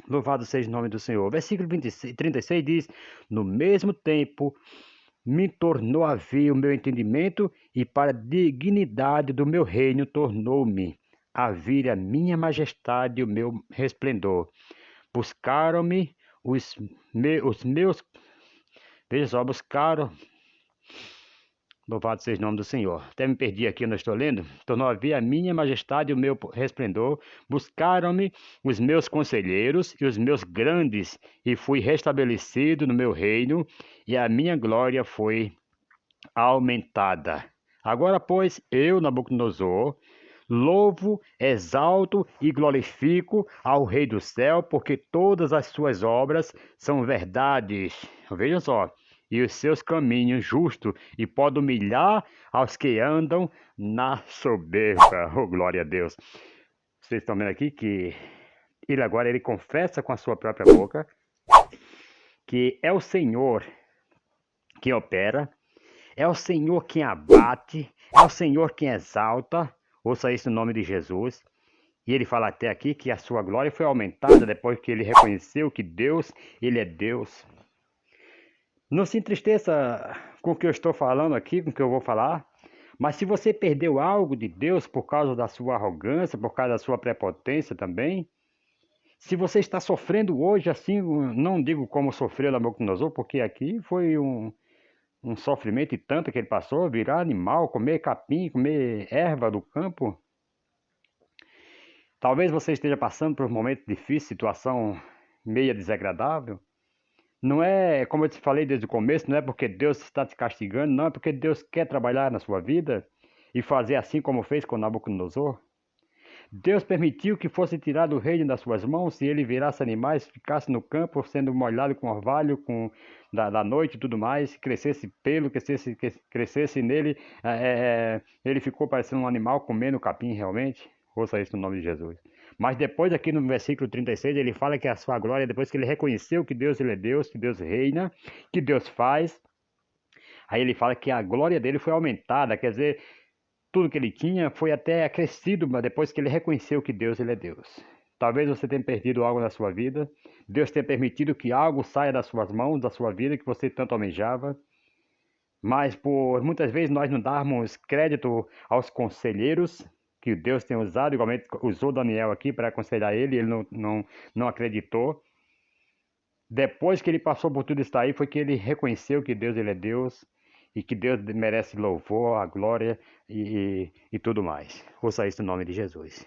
Louvado seja o nome do Senhor. Versículo 36 diz: no mesmo tempo me tornou a ver o meu entendimento, e para a dignidade do meu reino tornou-me a vir a minha majestade e o meu resplendor. Buscaram-me os meus. Veja só, buscaram. Louvado seja o nome do Senhor. Até me perdi aqui, eu não estou lendo. Tornou a ver a minha majestade e o meu resplendor. Buscaram-me os meus conselheiros e os meus grandes, e fui restabelecido no meu reino, e a minha glória foi aumentada. Agora, pois, eu, Nabucodonosor, louvo, exalto e glorifico ao Rei do céu, porque todas as suas obras são verdades. Vejam só. E os seus caminhos justos, e pode humilhar aos que andam na soberba. Oh, glória a Deus. Vocês estão vendo aqui que ele agora ele confessa com a sua própria boca que é o Senhor que opera, é o Senhor quem abate, é o Senhor quem exalta. Ouça isso no nome de Jesus. E ele fala até aqui que a sua glória foi aumentada depois que ele reconheceu que Deus, ele é Deus. Não se entristeça com o que eu estou falando aqui, com o que eu vou falar. Mas se você perdeu algo de Deus por causa da sua arrogância, por causa da sua prepotência também, se você está sofrendo hoje assim, não digo como sofreu Nabucodonosor, porque aqui foi um sofrimento e tanto que ele passou, virar animal, comer capim, comer erva do campo. Talvez você esteja passando por um momento difícil, situação meia desagradável. Não é, como eu te falei desde o começo, não é porque Deus está te castigando, não, é porque Deus quer trabalhar na sua vida e fazer assim como fez com Nabucodonosor. Deus permitiu que fosse tirado o reino das suas mãos, e ele virasse animais, ficasse no campo, sendo molhado com orvalho da noite e tudo mais, crescesse pelo, crescesse nele, ele ficou parecendo um animal comendo capim realmente. Ouça isso no nome de Jesus. Mas depois aqui no versículo 36, ele fala que a sua glória, depois que ele reconheceu que Deus ele é Deus, que Deus reina, que Deus faz, aí ele fala que a glória dele foi aumentada, quer dizer, tudo que ele tinha foi até acrescido depois que ele reconheceu que Deus ele é Deus. Talvez você tenha perdido algo na sua vida. Deus tenha permitido que algo saia das suas mãos, da sua vida, que você tanto almejava. Mas por muitas vezes nós não darmos crédito aos conselheiros que Deus tem usado, igualmente usou Daniel aqui para aconselhar ele, ele não acreditou. Depois que ele passou por tudo isso aí, foi que ele reconheceu que Deus ele é Deus, e que Deus merece louvor, a glória e tudo mais. Ouça isso no nome de Jesus.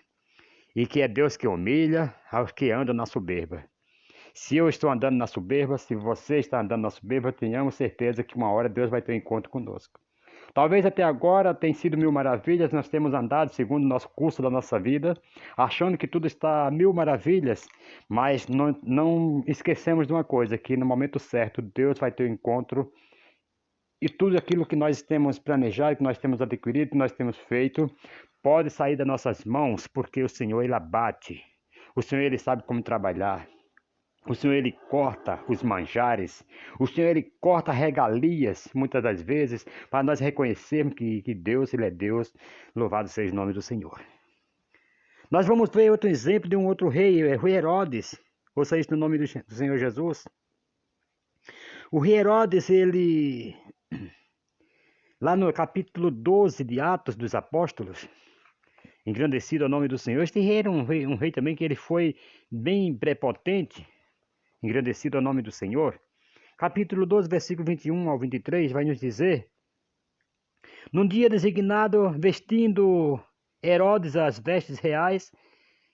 E que é Deus que humilha aos que andam na soberba. Se eu estou andando na soberba, se você está andando na soberba, tenhamos certeza que uma hora Deus vai ter um encontro conosco. Talvez até agora tenha sido mil maravilhas, nós temos andado segundo o nosso curso da nossa vida, achando que tudo está a mil maravilhas, mas não esquecemos de uma coisa, que no momento certo Deus vai ter um encontro e tudo aquilo que nós temos planejado, que nós temos adquirido, que nós temos feito, pode sair das nossas mãos, porque o Senhor, Ele abate. O Senhor, Ele sabe como trabalhar. O Senhor, Ele corta os manjares. O Senhor, Ele corta regalias, muitas das vezes, para nós reconhecermos que Deus, Ele é Deus. Louvado seja o nome do Senhor. Nós vamos ver outro exemplo de um outro rei, o rei Herodes. Ouça isso no nome do Senhor Jesus. O rei Herodes, ele... Lá no capítulo 12 de Atos dos Apóstolos, engrandecido ao nome do Senhor. Este rei era um rei também que ele foi bem prepotente, engrandecido ao nome do Senhor. Capítulo 12, versículo 21 ao 23, vai nos dizer: num dia designado, vestindo Herodes as vestes reais,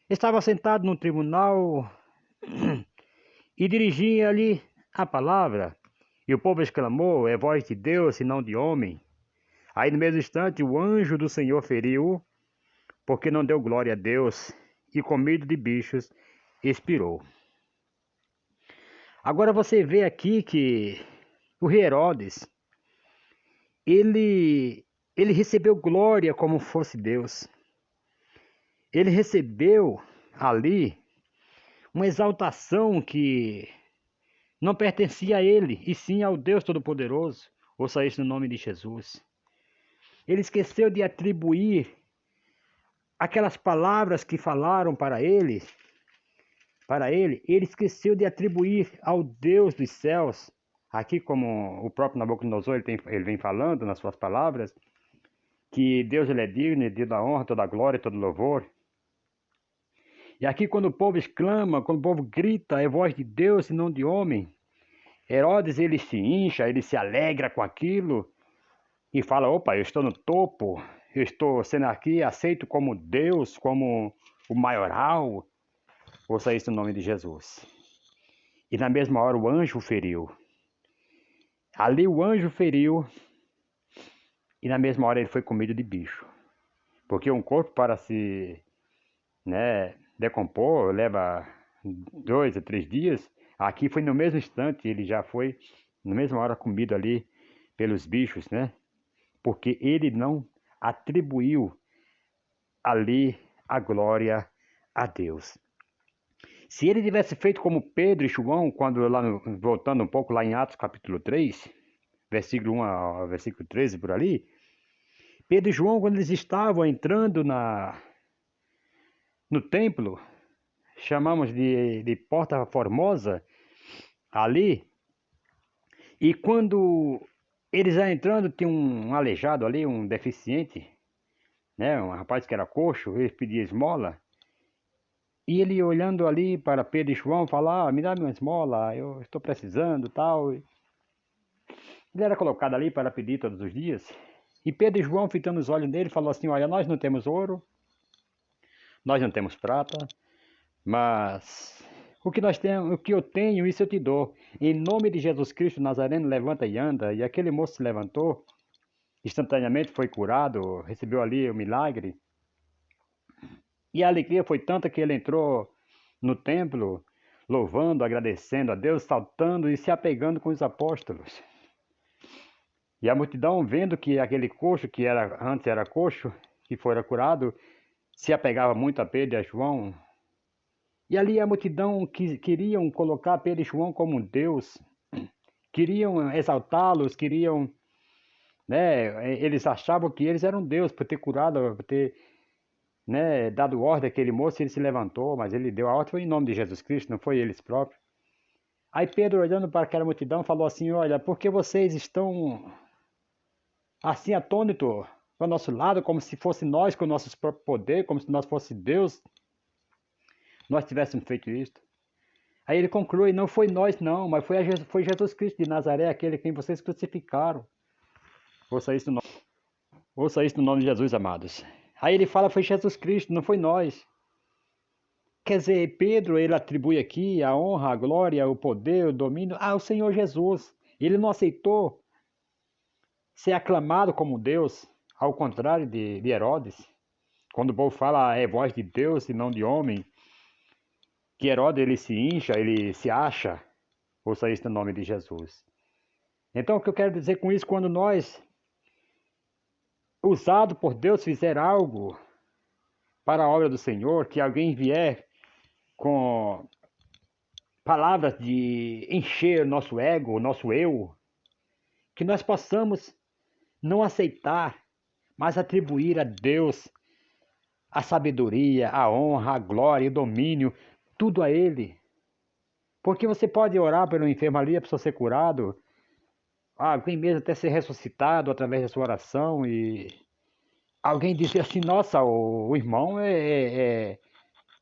estava sentado no tribunal e dirigia-lhe a palavra. E o povo exclamou: é voz de Deus e não de homem. Aí no mesmo instante o anjo do Senhor feriu, porque não deu glória a Deus, e com medo de bichos expirou. Agora você vê aqui que o rei Herodes, ele recebeu glória como fosse Deus. Ele recebeu ali uma exaltação que não pertencia a ele, e sim ao Deus Todo-Poderoso. Ouça isso no nome de Jesus. Ele esqueceu de atribuir aquelas palavras que falaram para ele, ele esqueceu de atribuir ao Deus dos céus, aqui como o próprio Nabucodonosor ele vem falando nas suas palavras, que Deus ele é digno, ele da honra, toda a glória, todo louvor. E aqui quando o povo exclama, quando o povo grita, é voz de Deus e não de homem, Herodes ele se incha, ele se alegra com aquilo e fala: opa, eu estou no topo, eu estou sendo aqui aceito como Deus, como o maioral. Ouça isso no nome de Jesus. E na mesma hora o anjo feriu. Ali o anjo feriu e na mesma hora ele foi comido de bicho. Porque um corpo para se decompor leva 2 a 3 dias. Aqui foi no mesmo instante, ele já foi na mesma hora comido ali pelos bichos, né? Porque ele não atribuiu ali a glória a Deus. Se ele tivesse feito como Pedro e João, quando voltando um pouco lá em Atos capítulo 3, versículo 1 ao versículo 13 por ali, Pedro e João, quando eles estavam entrando no templo, chamamos de Porta Formosa, ali, e quando eles já entrando, tinha um aleijado ali, um deficiente, né, um rapaz que era coxo, ele pedia esmola, e ele olhando ali para Pedro e João, falar: me dá uma esmola, eu estou precisando, tal. Ele era colocado ali para pedir todos os dias. E Pedro e João, fitando os olhos dele, falou assim: olha, nós não temos ouro, nós não temos prata, mas o que nós temos, o que eu tenho, isso eu te dou. Em nome de Jesus Cristo Nazareno, levanta e anda. E aquele moço se levantou, instantaneamente foi curado, recebeu ali o milagre. E a alegria foi tanta que ele entrou no templo, louvando, agradecendo a Deus, saltando e se apegando com os apóstolos. E a multidão, vendo que aquele coxo, que antes era coxo, que fora curado, se apegava muito a Pedro e a João. E ali a multidão queriam colocar Pedro e João como um Deus, queriam exaltá-los, queriam, eles achavam que eles eram Deus por ter curado, por ter, dado ordem àquele moço. Ele se levantou, mas ele deu a ordem, foi em nome de Jesus Cristo, não foi eles próprios. Aí Pedro, olhando para aquela multidão, falou assim: olha, por que vocês estão assim atônitos ao nosso lado, como se fosse nós com nossos próprios poderes, como se nós fosse Deus, nós tivéssemos feito isto? Aí ele conclui: não foi nós não, mas foi Jesus Cristo de Nazaré, aquele quem vocês crucificaram. Ouça isso no nome de Jesus, amados. Aí ele fala: foi Jesus Cristo, não foi nós. Quer dizer, Pedro, ele atribui aqui a honra, a glória, o poder, o domínio ao Senhor Jesus. Ele não aceitou ser aclamado como Deus, ao contrário de Herodes. Quando o povo fala é voz de Deus e não de homem, que Herodes ele se incha, ele se acha, ouça isso no nome de Jesus. Então o que eu quero dizer com isso, quando nós, usado por Deus, fizer algo para a obra do Senhor, que alguém vier com palavras de encher o nosso ego, o nosso eu, que nós possamos não aceitar, mas atribuir a Deus a sabedoria, a honra, a glória, o domínio, tudo a Ele. Porque você pode orar pelo enfermo ali, a pessoa ser curado, alguém mesmo até ser ressuscitado através da sua oração e alguém dizer assim, nossa, o irmão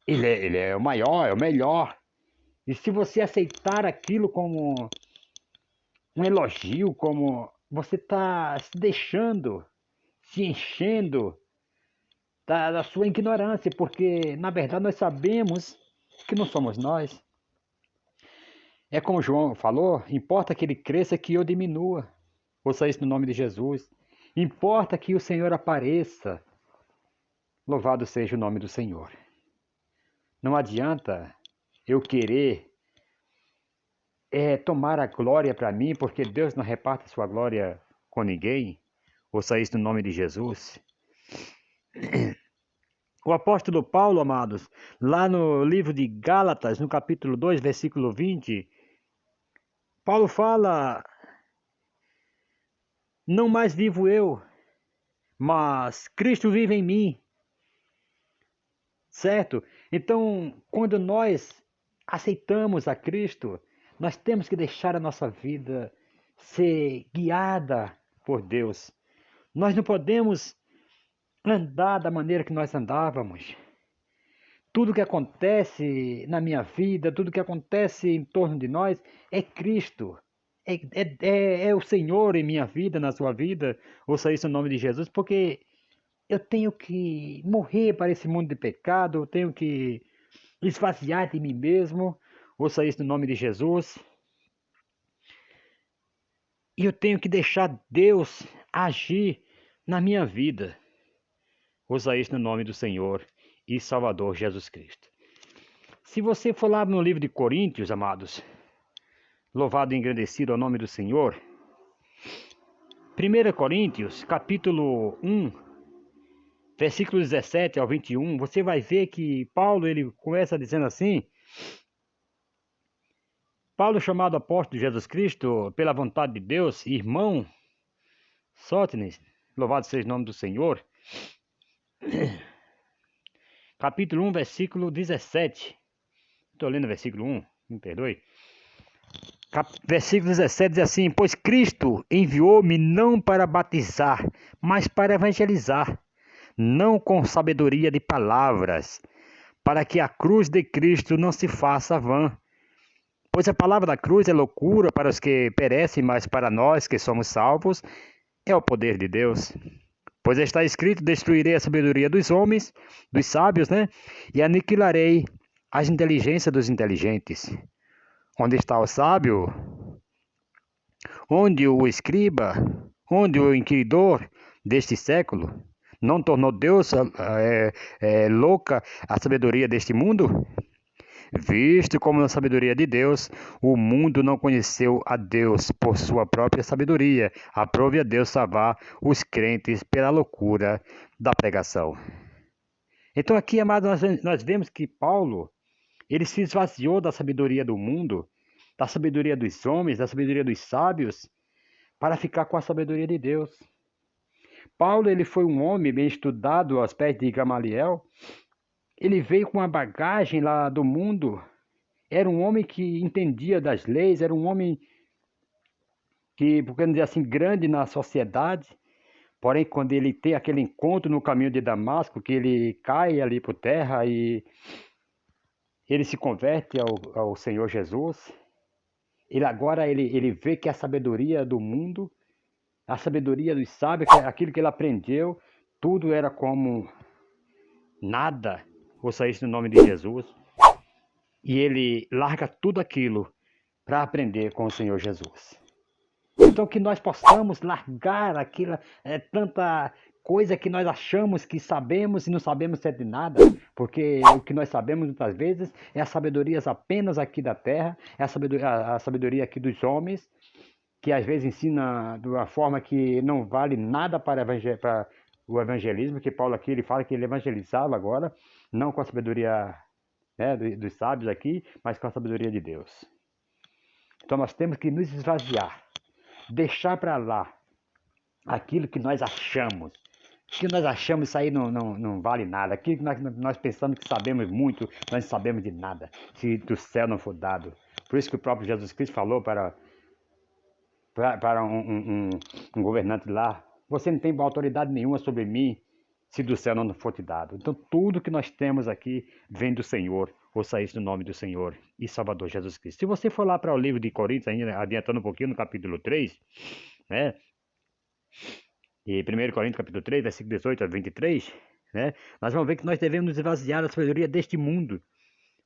ele é o maior, é o melhor. E se você aceitar aquilo como um elogio, como você está se deixando, se enchendo da sua ignorância, porque na verdade nós sabemos que não somos nós. É como João falou, importa que ele cresça, que eu diminua. Ouça isso no nome de Jesus. Importa que o Senhor apareça. Louvado seja o nome do Senhor. Não adianta eu querer tomar a glória para mim, porque Deus não reparte a sua glória com ninguém. Ouça isso no nome de Jesus. O apóstolo Paulo, amados, lá no livro de Gálatas, no capítulo 2, versículo 20, Paulo fala: não mais vivo eu, mas Cristo vive em mim. Certo? Então, quando nós aceitamos a Cristo, nós temos que deixar a nossa vida ser guiada por Deus. Nós não podemos andar da maneira que nós andávamos. Tudo que acontece na minha vida, tudo que acontece em torno de nós é Cristo. É o Senhor em minha vida, na sua vida. Ouça isso no nome de Jesus, porque eu tenho que morrer para esse mundo de pecado, eu tenho que esvaziar de mim mesmo. Ouça isso no nome de Jesus. E eu tenho que deixar Deus agir na minha vida. Ouça isso no nome do Senhor e Salvador Jesus Cristo. Se você for lá no livro de Coríntios, amados, louvado e engrandecido ao nome do Senhor, 1 Coríntios, capítulo 1, versículo 17 ao 21, você vai ver que Paulo ele começa dizendo assim: Paulo, chamado apóstolo de Jesus Cristo, pela vontade de Deus, irmão Sóstenes, louvado seja o nome do Senhor, capítulo 1, versículo 17. Estou lendo o versículo 1, me perdoe. Versículo 17 diz assim: pois Cristo enviou-me não para batizar, mas para evangelizar, não com sabedoria de palavras, para que a cruz de Cristo não se faça vã. Pois a palavra da cruz é loucura para os que perecem, mas para nós que somos salvos é o poder de Deus. Pois está escrito: destruirei a sabedoria dos homens, dos sábios, e aniquilarei as inteligências dos inteligentes. Onde está o sábio? Onde o escriba? Onde o inquiridor deste século? Não tornou Deus louca a sabedoria deste mundo? Visto como na sabedoria de Deus, o mundo não conheceu a Deus por sua própria sabedoria, aprove a Deus salvar os crentes pela loucura da pregação. Então aqui, amados, nós vemos que Paulo, ele se esvaziou da sabedoria do mundo, da sabedoria dos homens, da sabedoria dos sábios, para ficar com a sabedoria de Deus. Paulo, ele foi um homem bem estudado aos pés de Gamaliel. Ele veio com uma bagagem lá do mundo. Era um homem que entendia das leis, era um homem que, por que não dizer assim, grande na sociedade. Porém, quando ele tem aquele encontro no caminho de Damasco, que ele cai ali por terra e ele se converte ao Senhor Jesus, ele vê que a sabedoria do mundo, a sabedoria dos sábios, aquilo que ele aprendeu, tudo era como nada. Ouça isso no nome de Jesus. e ele larga tudo aquilo para aprender com o Senhor Jesus. Então que nós possamos largar aquilo, tanta coisa que nós achamos que sabemos e não sabemos ser de nada, porque o que nós sabemos muitas vezes é a sabedoria apenas aqui da terra, é a sabedoria aqui dos homens, que às vezes ensina de uma forma que não vale nada para o evangelismo, que Paulo aqui ele fala que ele evangelizava agora, não com a sabedoria, né, dos sábios aqui, mas com a sabedoria de Deus. Então nós temos que nos esvaziar, deixar para lá aquilo que nós achamos. O que nós achamos, isso aí não vale nada. Aquilo que nós pensamos que sabemos muito, nós não sabemos de nada, se do céu não for dado. Por isso que o próprio Jesus Cristo falou para um governante lá: você não tem autoridade nenhuma sobre mim, se do céu não for te dado. Então tudo que nós temos aqui vem do Senhor. Ouça isso no nome do Senhor e Salvador Jesus Cristo. Se você for lá para o livro de Coríntios, ainda adiantando um pouquinho no capítulo 3, né? E 1 Coríntios capítulo 3, versículo 18 a 23, né? Nós vamos ver que nós devemos nos esvaziar da sabedoria deste mundo.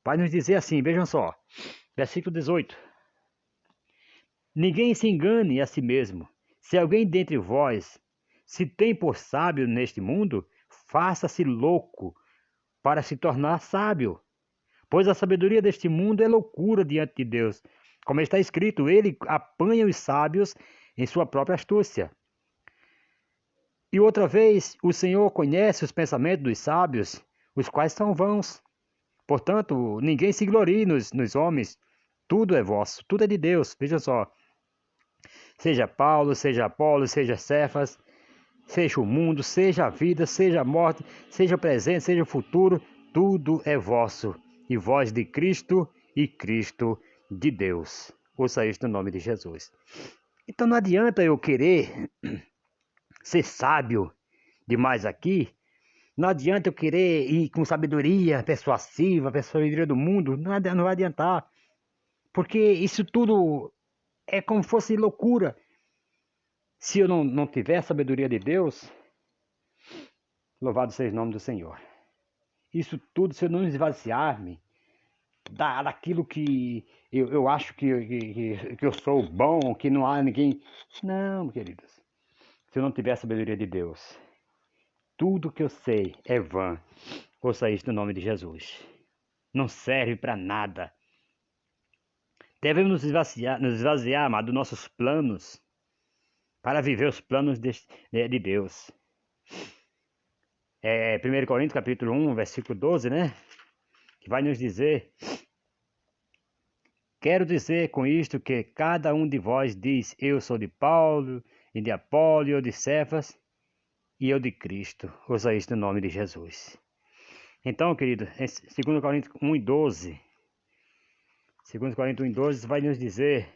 Vai nos dizer assim, vejam só, versículo 18: ninguém se engane a si mesmo. Se alguém dentre vós se tem por sábio neste mundo, faça-se louco para se tornar sábio. Pois a sabedoria deste mundo é loucura diante de Deus. Como está escrito, ele apanha os sábios em sua própria astúcia. E outra vez, o Senhor conhece os pensamentos dos sábios, os quais são vãos. Portanto, ninguém se glorie nos homens. Tudo é vosso, tudo é de Deus. Veja só. Seja Paulo, seja Apolo, seja Cefas, seja o mundo, seja a vida, seja a morte, seja o presente, seja o futuro, tudo é vosso. E vós de Cristo e Cristo de Deus. Ouça isto no nome de Jesus. Então não adianta eu querer ser sábio demais aqui. Não adianta eu querer ir com sabedoria persuasiva, sabedoria do mundo. Não vai adiantar. Porque isso tudo é como se fosse loucura. Se eu não tiver a sabedoria de Deus, louvado seja o nome do Senhor. Isso tudo, se eu não esvaziar-me daquilo que eu acho que eu sou bom, que não há ninguém. Não, queridos. Se eu não tiver a sabedoria de Deus, tudo que eu sei é vã. Ouça isso no nome de Jesus. Não serve para nada. Devemos nos esvaziar, amado, dos nossos planos para viver os planos de Deus. 1 Coríntios capítulo 1, versículo 12, né? Que vai nos dizer: quero dizer com isto que cada um de vós diz: eu sou de Paulo, e de Apolo, e eu de Cefas, e eu de Cristo. Ouça isso no nome de Jesus. Então, querido, 2 Coríntios 1 e 12, 2 Coríntios 1 e 12 vai nos dizer: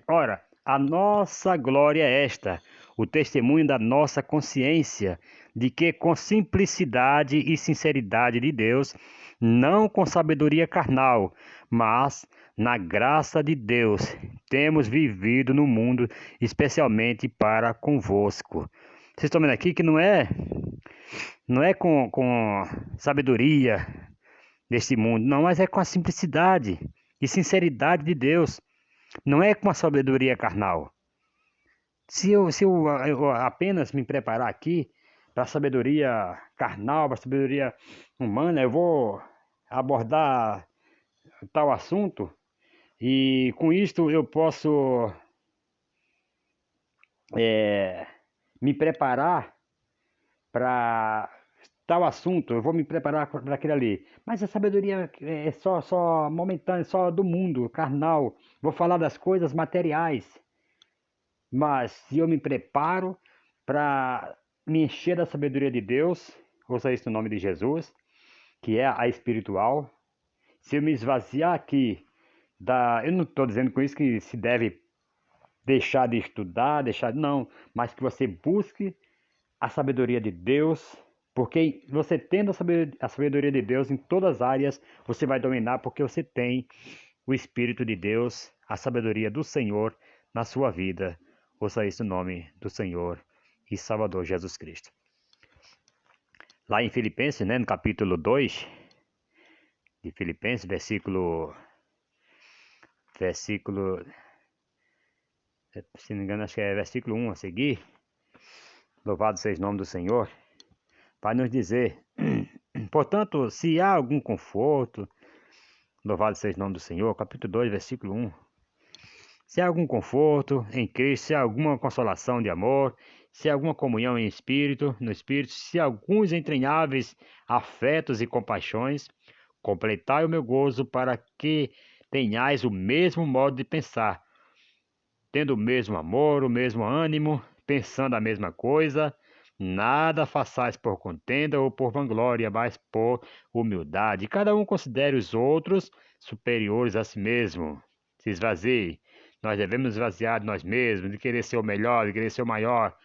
ora, a nossa glória é esta, o testemunho da nossa consciência, de que com simplicidade e sinceridade de Deus, não com sabedoria carnal, mas na graça de Deus, temos vivido no mundo, especialmente para convosco. Vocês estão vendo aqui que não é com sabedoria deste mundo, não, mas é com a simplicidade e sinceridade de Deus. Não é com a sabedoria carnal. Se eu apenas me preparar aqui para a sabedoria carnal, para a sabedoria humana, eu vou abordar tal assunto e com isto eu posso me preparar para tal assunto, eu vou me preparar para aquele ali. Mas a sabedoria é só momentânea, só do mundo, carnal. Vou falar das coisas materiais. Mas se eu me preparo para me encher da sabedoria de Deus, ouça isso no nome de Jesus, que é a espiritual, se eu me esvaziar aqui eu não estou dizendo com isso que se deve deixar de estudar, não, mas que você busque a sabedoria de Deus, porque você tendo a sabedoria de Deus em todas as áreas, você vai dominar, porque você tem o Espírito de Deus, a sabedoria do Senhor na sua vida. Ouça isso no nome do Senhor e Salvador Jesus Cristo. Lá em Filipenses, né, no capítulo 2, de Filipenses, versículo, se não me engano, acho que é versículo 1 a seguir. Louvado seja o nome do Senhor. Vai nos dizer, portanto, se há algum conforto, louvado seja o nome do Senhor, capítulo 2, versículo 1. Se há algum conforto em Cristo, se há alguma consolação de amor, se há alguma comunhão em espírito, no espírito, se há alguns entranháveis afetos e compaixões, completai o meu gozo para que tenhais o mesmo modo de pensar, tendo o mesmo amor, o mesmo ânimo, pensando a mesma coisa. Nada façais por contenda ou por vanglória, mas por humildade. Cada um considere os outros superiores a si mesmo. Se esvazie. Nós devemos esvaziar de nós mesmos, de querer ser o melhor, de querer ser o maior.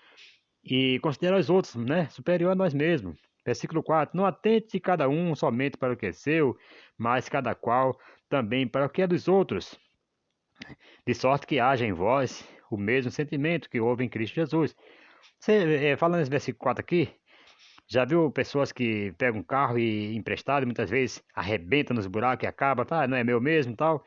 E considerar os outros, né, superior a nós mesmos. Versículo 4. Não atente cada um somente para o que é seu, mas cada qual também para o que é dos outros. De sorte que haja em vós o mesmo sentimento que houve em Cristo Jesus. Você, falando nesse versículo 4 aqui, já viu pessoas que pegam um carro e emprestado, muitas vezes arrebenta nos buracos e acaba, tá, não é meu mesmo e tal.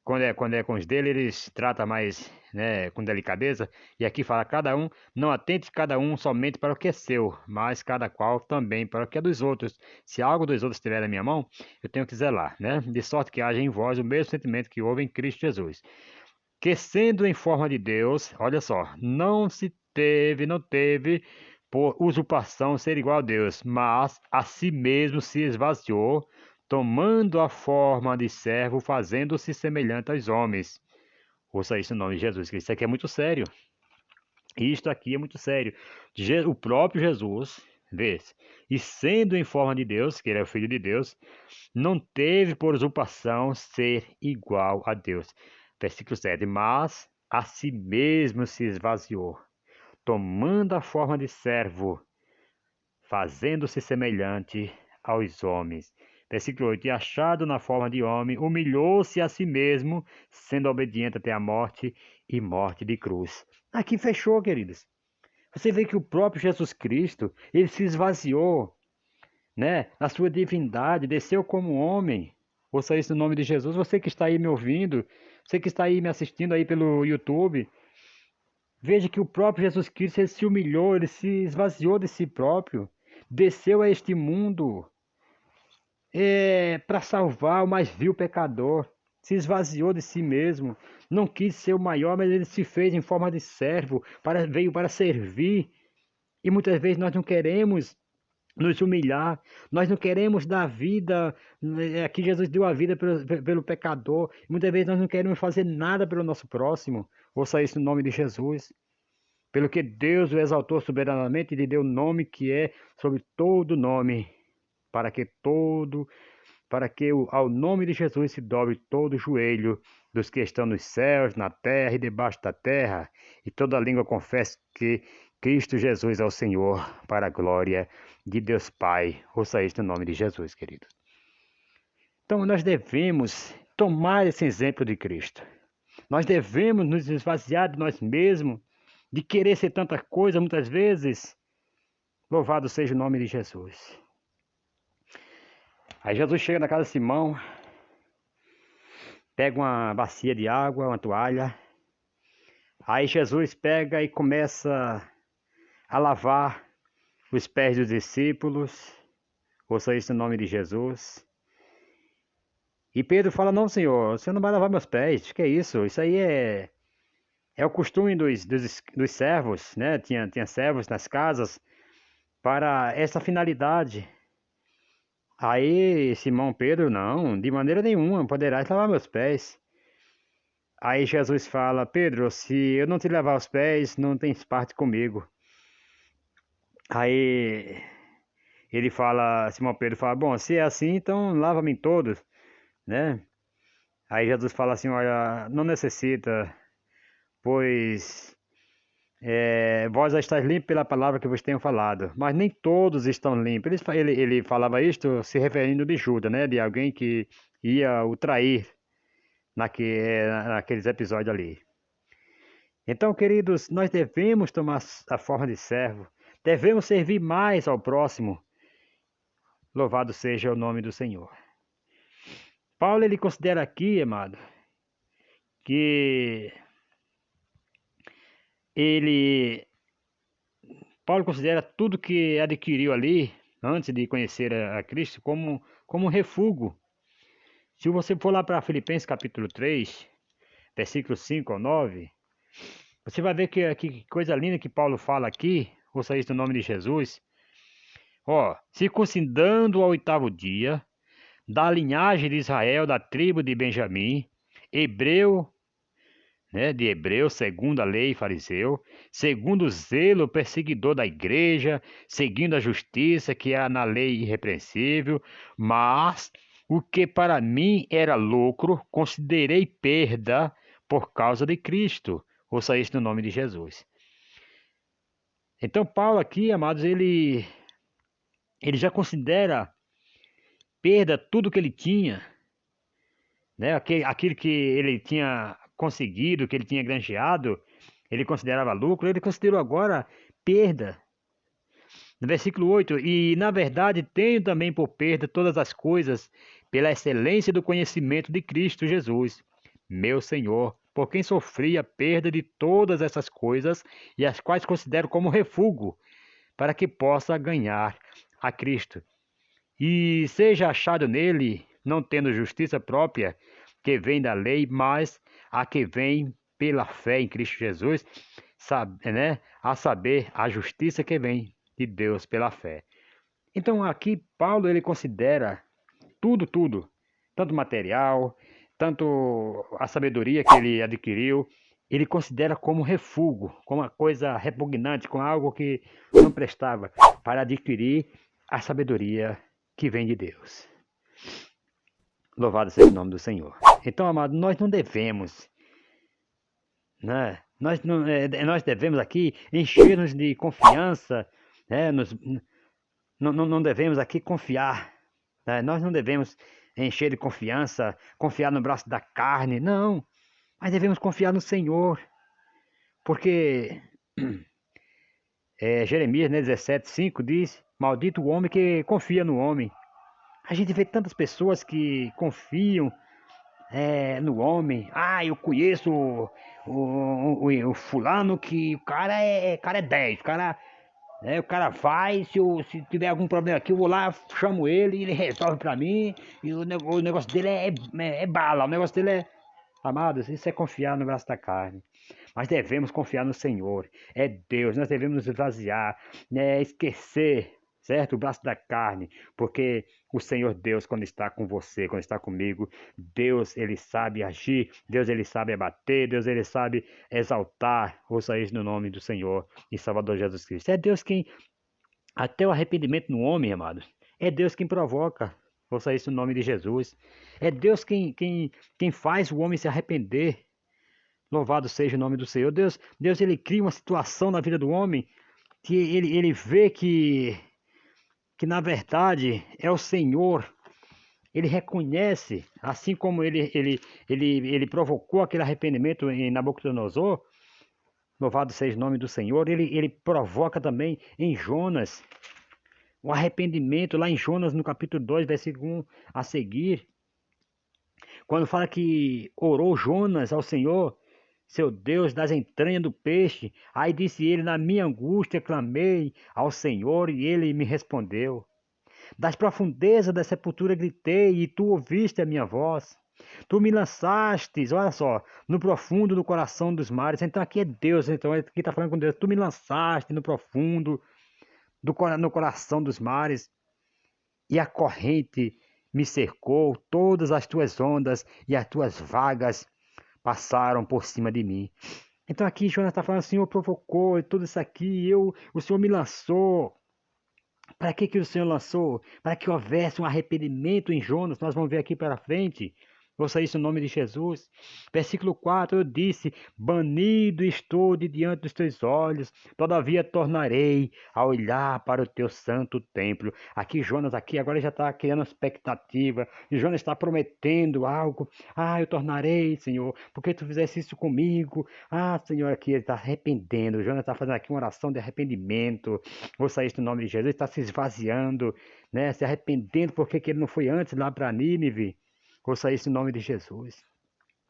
Quando é com os dele, eles tratam mais, né, com delicadeza. E aqui fala, cada um, não atente cada um somente para o que é seu, mas cada qual também para o que é dos outros. Se algo dos outros estiver na minha mão, eu tenho que zelar, né? De sorte que haja em vós o mesmo sentimento que houve em Cristo Jesus. Que sendo em forma de Deus, olha só, não teve por usurpação ser igual a Deus, mas a si mesmo se esvaziou, tomando a forma de servo, fazendo-se semelhante aos homens. Ouça isso em nome de Jesus, que isso aqui é muito sério. Isto aqui é muito sério. O próprio Jesus, vê, e sendo em forma de Deus, que ele é o Filho de Deus, não teve por usurpação ser igual a Deus. Versículo 7. Mas a si mesmo se esvaziou, tomando a forma de servo, fazendo-se semelhante aos homens. Versículo 8. E achado na forma de homem, humilhou-se a si mesmo, sendo obediente até a morte e morte de cruz. Aqui fechou, queridos. Você vê que o próprio Jesus Cristo, ele se esvaziou, né? Na sua divindade, desceu como homem. Ouça isso no nome de Jesus. Você que está aí me ouvindo, você que está aí me assistindo aí pelo YouTube, veja que o próprio Jesus Cristo, ele se humilhou, ele se esvaziou de si próprio, desceu a este mundo para salvar o mais vil pecador, se esvaziou de si mesmo, não quis ser o maior, mas ele se fez em forma de servo, veio para servir. E muitas vezes nós não queremos nos humilhar, nós não queremos dar vida, aqui Jesus deu a vida pelo pecador, muitas vezes nós não queremos fazer nada pelo nosso próximo. Ouça isso no nome de Jesus. Pelo que Deus o exaltou soberanamente e lhe deu o nome que é sobre todo nome, para que ao nome de Jesus se dobre todo o joelho dos que estão nos céus, na terra e debaixo da terra, e toda língua confesse que Cristo Jesus é o Senhor, para a glória de Deus Pai. Ouça isto no nome de Jesus, queridos. Então nós devemos tomar esse exemplo de Cristo. Nós devemos nos esvaziar de nós mesmos, de querer ser tanta coisa muitas vezes. Louvado seja o nome de Jesus. Aí Jesus chega na casa de Simão, pega uma bacia de água, uma toalha. Aí Jesus pega e começa a lavar os pés dos discípulos. Ouça isso no nome de Jesus. E Pedro fala, não, Senhor, você não vai lavar meus pés. Que é isso? Isso aí é o costume dos servos, né? Tinha servos nas casas para essa finalidade. Aí Simão Pedro, não, de maneira nenhuma, poderás lavar meus pés. Aí Jesus fala, Pedro, se eu não te lavar os pés, não tens parte comigo. Aí ele fala, Simão Pedro fala, bom, se é assim, então lava-me todos, né? Aí Jesus fala assim, olha, não necessita, pois vós já estáis limpos pela palavra que vos tenho falado, mas nem todos estão limpos. Ele falava isto se referindo de Judas, né? De alguém que ia o trair naqueles episódios ali. Então, queridos, nós devemos tomar a forma de servo, devemos servir mais ao próximo. Louvado seja o nome do Senhor. Paulo ele considera aqui, amado, que ele Paulo considera tudo que adquiriu ali antes de conhecer a Cristo como um refúgio. Se você for lá para Filipenses capítulo 3, versículos 5 ao 9, você vai ver que coisa linda que Paulo fala aqui, ouça isso no nome de Jesus. Ó, circuncidando ao 8º dia, da linhagem de Israel, da tribo de Benjamim, hebreu, de hebreu, segundo a lei fariseu, segundo o zelo perseguidor da igreja, seguindo a justiça que há na lei irrepreensível, mas o que para mim era lucro, considerei perda por causa de Cristo. Ouça isso no nome de Jesus. Então Paulo aqui, amados, ele já considera perda tudo que ele tinha, né? Aquilo que ele tinha conseguido, que ele tinha granjeado, ele considerava lucro, ele considerou agora perda. No versículo 8, e na verdade tenho também por perda todas as coisas, pela excelência do conhecimento de Cristo Jesus, meu Senhor, por quem sofri a perda de todas essas coisas, e as quais considero como refúgio, para que possa ganhar a Cristo. E seja achado nele, não tendo justiça própria, que vem da lei, mas a que vem pela fé em Cristo Jesus, a saber, a justiça que vem de Deus pela fé. Então aqui Paulo ele considera tudo, tanto material, tanto a sabedoria que ele adquiriu, ele considera como refúgio, como uma coisa repugnante, como algo que não prestava, para adquirir a sabedoria que vem de Deus. Louvado seja o nome do Senhor. Então, amado, nós não devemos, né? Nós devemos aqui encher-nos de confiança, né? Não devemos aqui confiar, né? Nós não devemos encher de confiança, confiar no braço da carne, não. Mas devemos confiar no Senhor, porque Jeremias, né, 17:5 diz: maldito o homem que confia no homem. A gente vê tantas pessoas que confiam no homem. Ah, eu conheço o fulano que o cara é 10. O cara vai, se tiver algum problema aqui, eu vou lá, chamo ele, ele resolve pra mim. E o negócio dele é bala, o negócio dele é... Amados, isso é confiar no braço da carne. Mas devemos confiar no Senhor. É Deus, nós devemos nos esvaziar, né? Esquecer, certo? O braço da carne. Porque o Senhor Deus, quando está com você, quando está comigo, Deus, ele sabe agir, Deus, ele sabe abater, Deus, ele sabe exaltar. Ouça isso no nome do Senhor e Salvador Jesus Cristo. É Deus quem, até o arrependimento no homem, amados, é Deus quem provoca. Ouça isso no nome de Jesus. É Deus quem faz o homem se arrepender. Louvado seja o nome do Senhor. Deus ele cria uma situação na vida do homem que ele vê que na verdade é o Senhor. Ele reconhece, assim como ele provocou aquele arrependimento em Nabucodonosor, louvado seja o nome do Senhor, ele provoca também em Jonas o arrependimento, lá em Jonas, no capítulo 2, versículo 1 a seguir, quando fala que orou Jonas ao Senhor, seu Deus, das entranhas do peixe. Aí disse ele: na minha angústia clamei ao Senhor e ele me respondeu. Das profundezas da sepultura gritei e tu ouviste a minha voz. Tu me lançastes, olha só, no profundo do coração dos mares. Então aqui é Deus, então aqui está falando com Deus. Tu me lançaste no profundo no coração dos mares e a corrente me cercou, todas as tuas ondas e as tuas vagas passaram por cima de mim. Então aqui Jonas está falando, o Senhor provocou tudo isso aqui, o Senhor me lançou. Para que o Senhor lançou? Para que houvesse um arrependimento em Jonas, nós vamos ver aqui para frente. Ouça isso no nome de Jesus. Versículo 4, eu disse: banido estou de diante dos teus olhos, todavia tornarei a olhar para o teu santo templo. Aqui Jonas, aqui agora já está criando expectativa, e Jonas está prometendo algo. Ah, eu tornarei, Senhor, porque tu fizeste isso comigo. Ah, Senhor, aqui ele está arrependendo. Jonas está fazendo aqui uma oração de arrependimento. Ouça isso no nome de Jesus, está se esvaziando, né? Se arrependendo porque que ele não foi antes lá para Nínive. Ouça isso em nome de Jesus.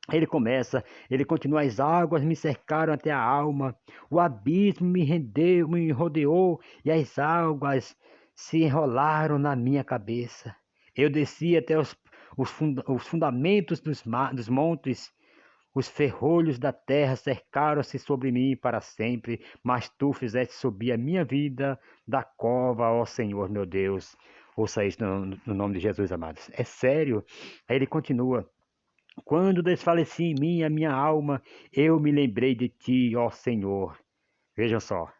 Ele continua, as águas me cercaram até a alma, o abismo me rodeou e as águas se enrolaram na minha cabeça. Eu desci até os fundamentos dos montes, os ferrolhos da terra cercaram-se sobre mim para sempre, mas tu fizeste subir a minha vida da cova, ó Senhor meu Deus. Ouça isso no nome de Jesus, amados. É sério. Aí ele continua. Quando desfaleci em mim a minha alma, eu me lembrei de ti, ó Senhor. Vejam só,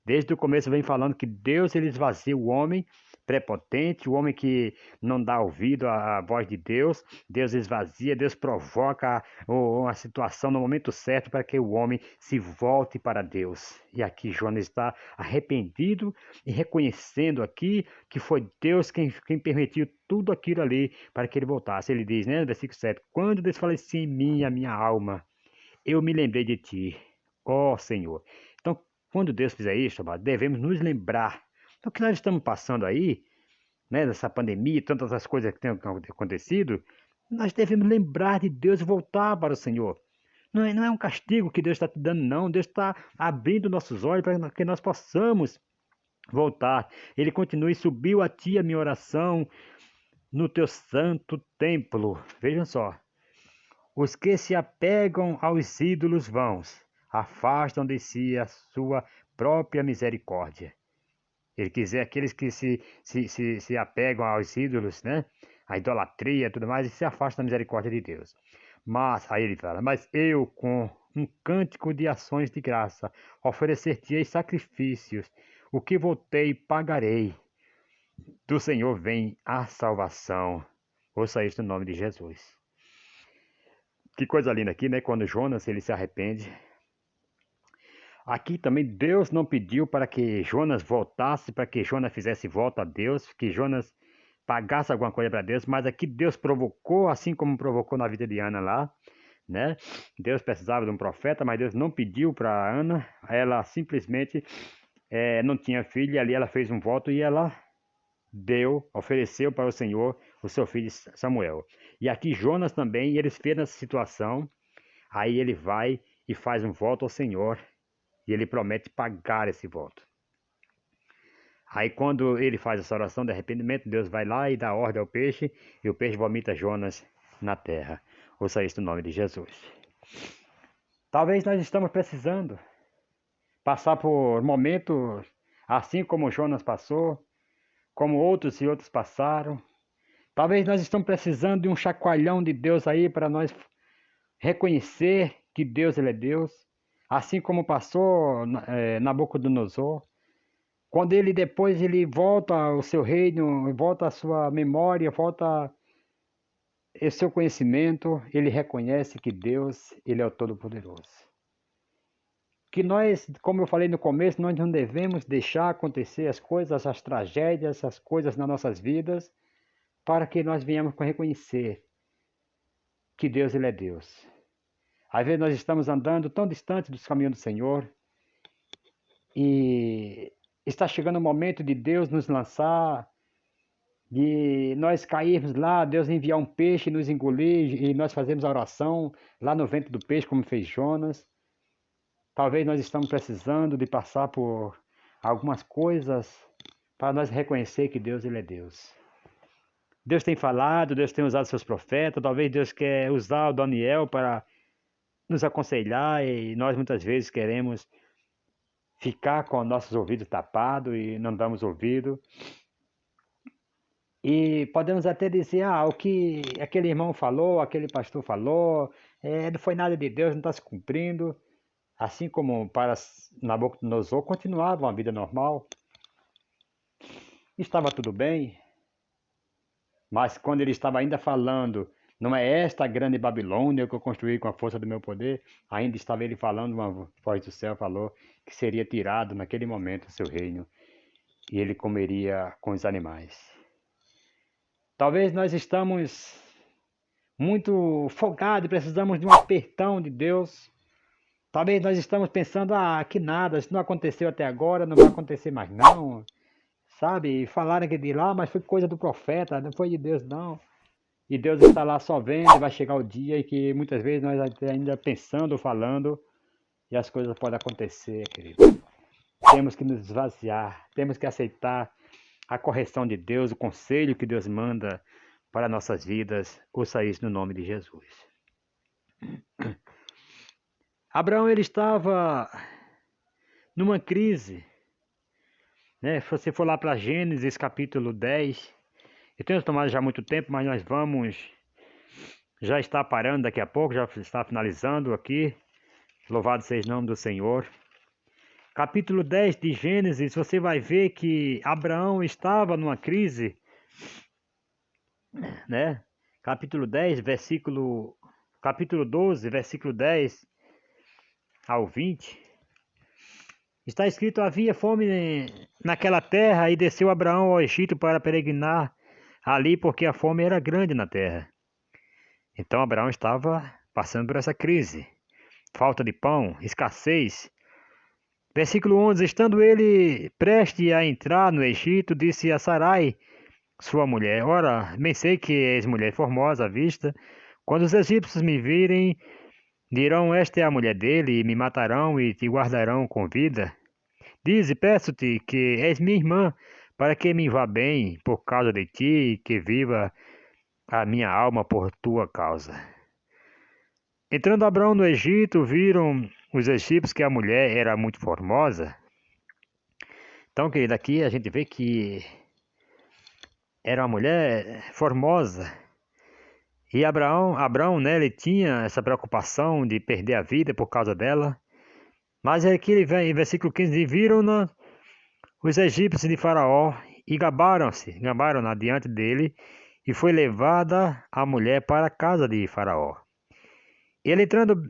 desde o começo vem falando que Deus ele esvazia o homem prepotente, o homem que não dá ouvido à voz de Deus. Deus esvazia, Deus provoca uma situação no momento certo para que o homem se volte para Deus. E aqui Jonas está arrependido e reconhecendo aqui que foi Deus quem permitiu tudo aquilo ali para que ele voltasse. Ele diz, né, no versículo 7, quando desfaleci em mim a minha alma, eu me lembrei de ti, ó Senhor. Então, quando Deus fizer isso, devemos nos lembrar do que nós estamos passando aí, né, dessa pandemia, tantas as coisas que têm acontecido. Nós devemos lembrar de Deus e voltar para o Senhor. Não é um castigo que Deus está te dando, não. Deus está abrindo nossos olhos para que nós possamos voltar. Ele continua e subiu a ti a minha oração no teu santo templo. Vejam só. Os que se apegam aos ídolos vãos afastam de si a sua própria misericórdia. Ele quer dizer aqueles que se apegam aos ídolos, né? A idolatria e tudo mais, e se afastam da misericórdia de Deus. Mas, aí ele fala, mas eu com um cântico de ações de graça, oferecer-te-ei sacrifícios, o que voltei pagarei. Do Senhor vem a salvação. Ouça isso no nome de Jesus. Que coisa linda aqui, né? Quando Jonas ele se arrepende. Aqui também Deus não pediu para que Jonas voltasse, para que Jonas fizesse voto a Deus, que Jonas pagasse alguma coisa para Deus, mas aqui Deus provocou, assim como provocou na vida de Ana lá, né? Deus precisava de um profeta, mas Deus não pediu para Ana, ela simplesmente não tinha filho, e ali ela fez um voto e ela ofereceu para o Senhor o seu filho Samuel. E aqui Jonas também, eles fez nessa situação, aí ele vai e faz um voto ao Senhor, e ele promete pagar esse voto. Aí quando ele faz essa oração de arrependimento, Deus vai lá e dá ordem ao peixe, e o peixe vomita Jonas na terra. Ouça isso no nome de Jesus. Talvez nós estamos precisando passar por momentos assim como Jonas passou, como outros e outros passaram. Talvez nós estamos precisando de um chacoalhão de Deus aí para nós reconhecer que Deus ele é Deus, assim como passou Nabucodonosor. Quando ele depois ele volta ao seu reino, volta à sua memória, volta ao seu conhecimento, ele reconhece que Deus ele é o Todo-Poderoso. Que nós, como eu falei no começo, nós não devemos deixar acontecer as coisas, as tragédias, as coisas nas nossas vidas, para que nós venhamos a reconhecer que Deus ele é Deus. Às vezes nós estamos andando tão distante dos caminhos do Senhor e está chegando o momento de Deus nos lançar, de nós cairmos lá, Deus enviar um peixe e nos engolir e nós fazemos a oração lá no ventre do peixe como fez Jonas. Talvez nós estamos precisando de passar por algumas coisas para nós reconhecer que Deus ele é Deus. Deus tem falado, Deus tem usado seus profetas, talvez Deus quer usar o Daniel para nos aconselhar e nós muitas vezes queremos ficar com nossos ouvidos tapados e não damos ouvido. E podemos até dizer, o que aquele irmão falou, aquele pastor falou, não foi nada de Deus, não está se cumprindo. Assim como para Nabucodonosor, continuava uma vida normal. Estava tudo bem. Mas quando ele estava ainda falando, não é esta a grande Babilônia que eu construí com a força do meu poder, ainda estava ele falando, uma voz do céu falou que seria tirado naquele momento o seu reino e ele comeria com os animais. Talvez nós estamos muito focados, precisamos de um apertão de Deus. Talvez nós estamos pensando, que nada, isso não aconteceu até agora, não vai acontecer mais não. Sabe, falaram que de lá, mas foi coisa do profeta, não foi de Deus não. E Deus está lá só vendo, e vai chegar o dia em que muitas vezes nós ainda pensando, falando, e as coisas podem acontecer, querido. Temos que nos esvaziar, temos que aceitar a correção de Deus, o conselho que Deus manda para nossas vidas. Ouça isso no nome de Jesus. Abraão, ele estava numa crise, né? Se você for lá para Gênesis capítulo 10, eu tenho tomado já muito tempo, mas nós vamos já está parando daqui a pouco, já está finalizando aqui. Louvado seja o nome do Senhor. Capítulo 10 de Gênesis, você vai ver que Abraão estava numa crise, né? Capítulo 10, capítulo 12, versículo 10 ao 20. Está escrito: havia fome naquela terra e desceu Abraão ao Egito para peregrinar ali, porque a fome era grande na terra. Então Abraão estava passando por essa crise, falta de pão, escassez. Versículo 11: estando ele prestes a entrar no Egito, disse a Sarai, sua mulher: ora, bem sei que és mulher formosa à vista. Quando os egípcios me virem, dirão: esta é a mulher dele, e me matarão e te guardarão com vida. Dize, peço-te, que és minha irmã, para que me vá bem por causa de ti, e que viva a minha alma por tua causa. Entrando Abraão no Egito, viram os egípcios que a mulher era muito formosa. Então, querido, aqui a gente vê que era uma mulher formosa. E Abraão, né, ele tinha essa preocupação de perder a vida por causa dela. Mas aqui ele vem, em versículo 15, viram-na os egípcios de Faraó e gabaram-na diante dele, e foi levada a mulher para a casa de Faraó. Ele entrando,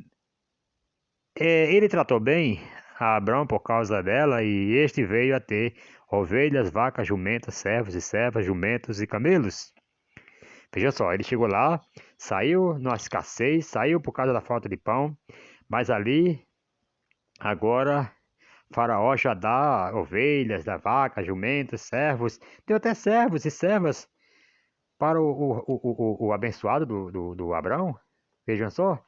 ele tratou bem a Abrão por causa dela, e este veio a ter ovelhas, vacas, jumentas, servos e servas, jumentos e camelos. Veja só, ele chegou lá, saiu numa escassez, saiu por causa da falta de pão, mas ali, agora, Faraó já dá ovelhas, dá vacas, jumentos, servos, tem até servos e servas para o abençoado do Abrão. Vejam só.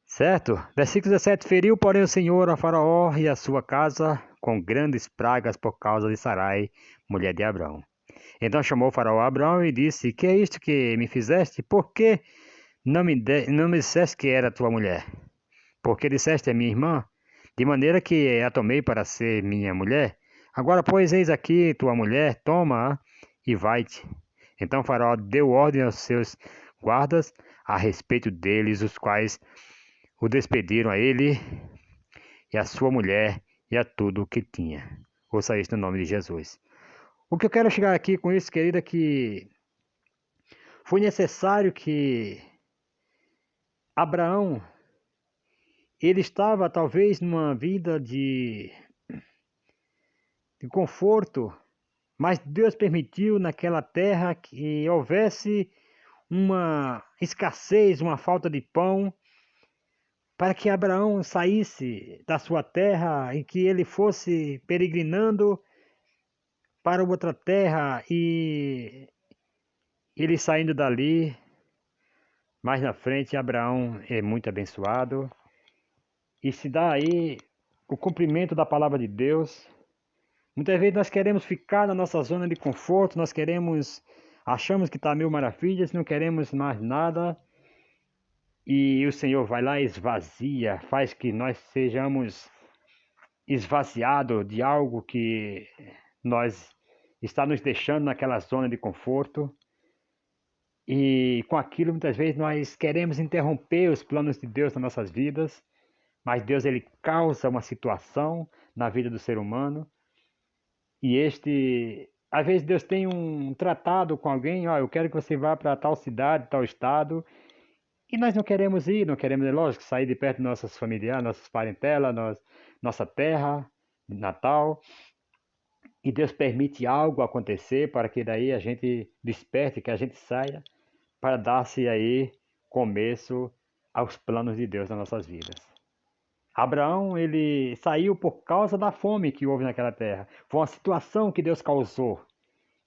Certo? Versículo 17: feriu, porém, o Senhor a Faraó e a sua casa com grandes pragas por causa de Sarai, mulher de Abrão. Então chamou Faraó a Abrão e disse: que é isto que me fizeste? Por que não me disseste que era tua mulher? Porque disseste: é minha irmã, de maneira que a tomei para ser minha mulher. Agora, pois, eis aqui tua mulher, toma-a e vai-te. Então Faraó deu ordem aos seus guardas a respeito deles, os quais o despediram a ele e a sua mulher e a tudo o que tinha. Ouça isso no nome de Jesus. O que eu quero chegar aqui com isso, querida, é que foi necessário que Abraão, ele estava talvez numa vida de conforto, mas Deus permitiu naquela terra que houvesse uma escassez, uma falta de pão, para que Abraão saísse da sua terra e que ele fosse peregrinando para outra terra, e ele saindo dali, mais na frente, Abraão é muito abençoado e se dá aí o cumprimento da palavra de Deus. Muitas vezes nós queremos ficar na nossa zona de conforto, achamos que está mil maravilhas, não queremos mais nada, e o Senhor vai lá e esvazia, faz que nós sejamos esvaziados de algo que nós está nos deixando naquela zona de conforto. E com aquilo, muitas vezes, nós queremos interromper os planos de Deus nas nossas vidas, mas Deus, ele causa uma situação na vida do ser humano, e às vezes Deus tem um tratado com alguém: ó, eu quero que você vá para tal cidade, tal estado, e nós não queremos ir, não queremos, é lógico, sair de perto de nossos familiares, nossas parentelas, nossa terra natal, e Deus permite algo acontecer para que daí a gente desperte, que a gente saia, para dar-se aí começo aos planos de Deus nas nossas vidas. Abraão, ele saiu por causa da fome que houve naquela terra. Foi uma situação que Deus causou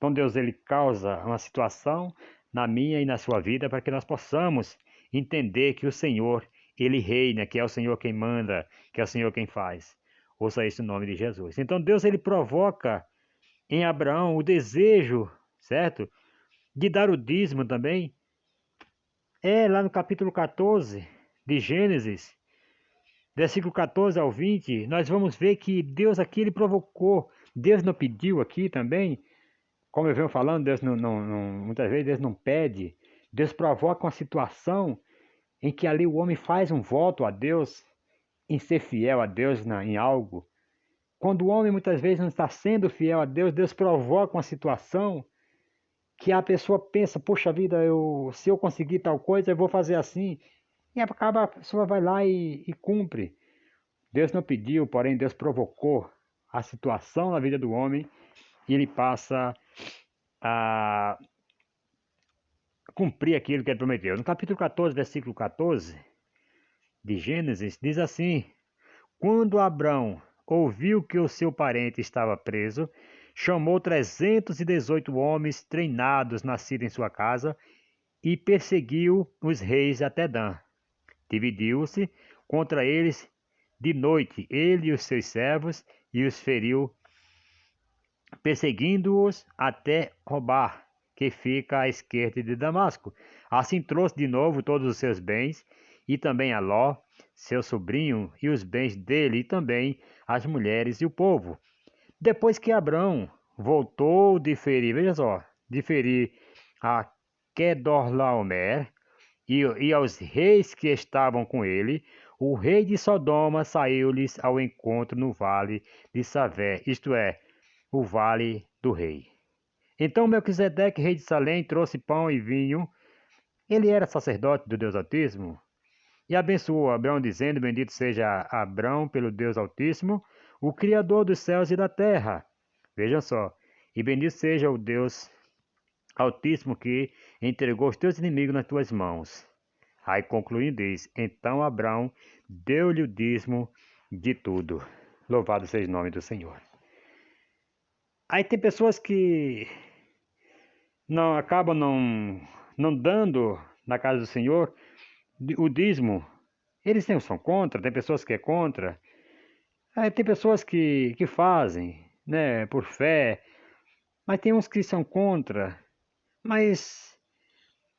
Então Deus ele causa uma situação na minha e na sua vida para que nós possamos entender que o Senhor, ele reina, que é o Senhor quem manda, que é o Senhor quem faz. Ouça isso em nome de Jesus. Então Deus ele provoca em Abraão o desejo, certo? De dar o dízimo também. Lá no capítulo 14 de Gênesis, versículo 14 ao 20, nós vamos ver que Deus aqui ele provocou. Deus não pediu aqui também, como eu venho falando, Deus muitas vezes Deus não pede. Deus provoca uma situação em que ali o homem faz um voto a Deus, em ser fiel a Deus em algo. Quando o homem muitas vezes não está sendo fiel a Deus, Deus provoca uma situação que a pessoa pensa, poxa vida, se eu conseguir tal coisa, eu vou fazer assim. E acaba, a pessoa vai lá e cumpre. Deus não pediu, porém Deus provocou a situação na vida do homem e ele passa a cumprir aquilo que ele prometeu. No capítulo 14, versículo 14 de Gênesis, diz assim: Quando Abrão ouviu que o seu parente estava preso, chamou 318 homens treinados, nascidos em sua casa, e perseguiu os reis até Dan. Dividiu-se contra eles de noite, ele e os seus servos, e os feriu, perseguindo-os até Robar, que fica à esquerda de Damasco. Assim trouxe de novo todos os seus bens, e também a Ló, seu sobrinho, e os bens dele, e também as mulheres e o povo. Depois que Abrão voltou de ferir, veja só, de ferir a Quedorlaomer e aos reis que estavam com ele, o rei de Sodoma saiu-lhes ao encontro no vale de Savé, isto é, o vale do rei. Então Melquisedeque, rei de Salém, trouxe pão e vinho. Ele era sacerdote do Deus Altíssimo e abençoou Abrão, dizendo: Bendito seja Abrão pelo Deus Altíssimo, o Criador dos céus e da terra. Vejam só, e bendito seja o Deus Altíssimo que entregou os teus inimigos nas tuas mãos. Aí concluindo diz: Então Abrão deu-lhe o dízimo de tudo. Louvado seja o nome do Senhor. Aí tem pessoas que acabam não dando na casa do Senhor o dízimo. Eles são contra, tem pessoas que é contra. Aí tem pessoas que fazem, né, por fé, mas tem uns que são contra. Mas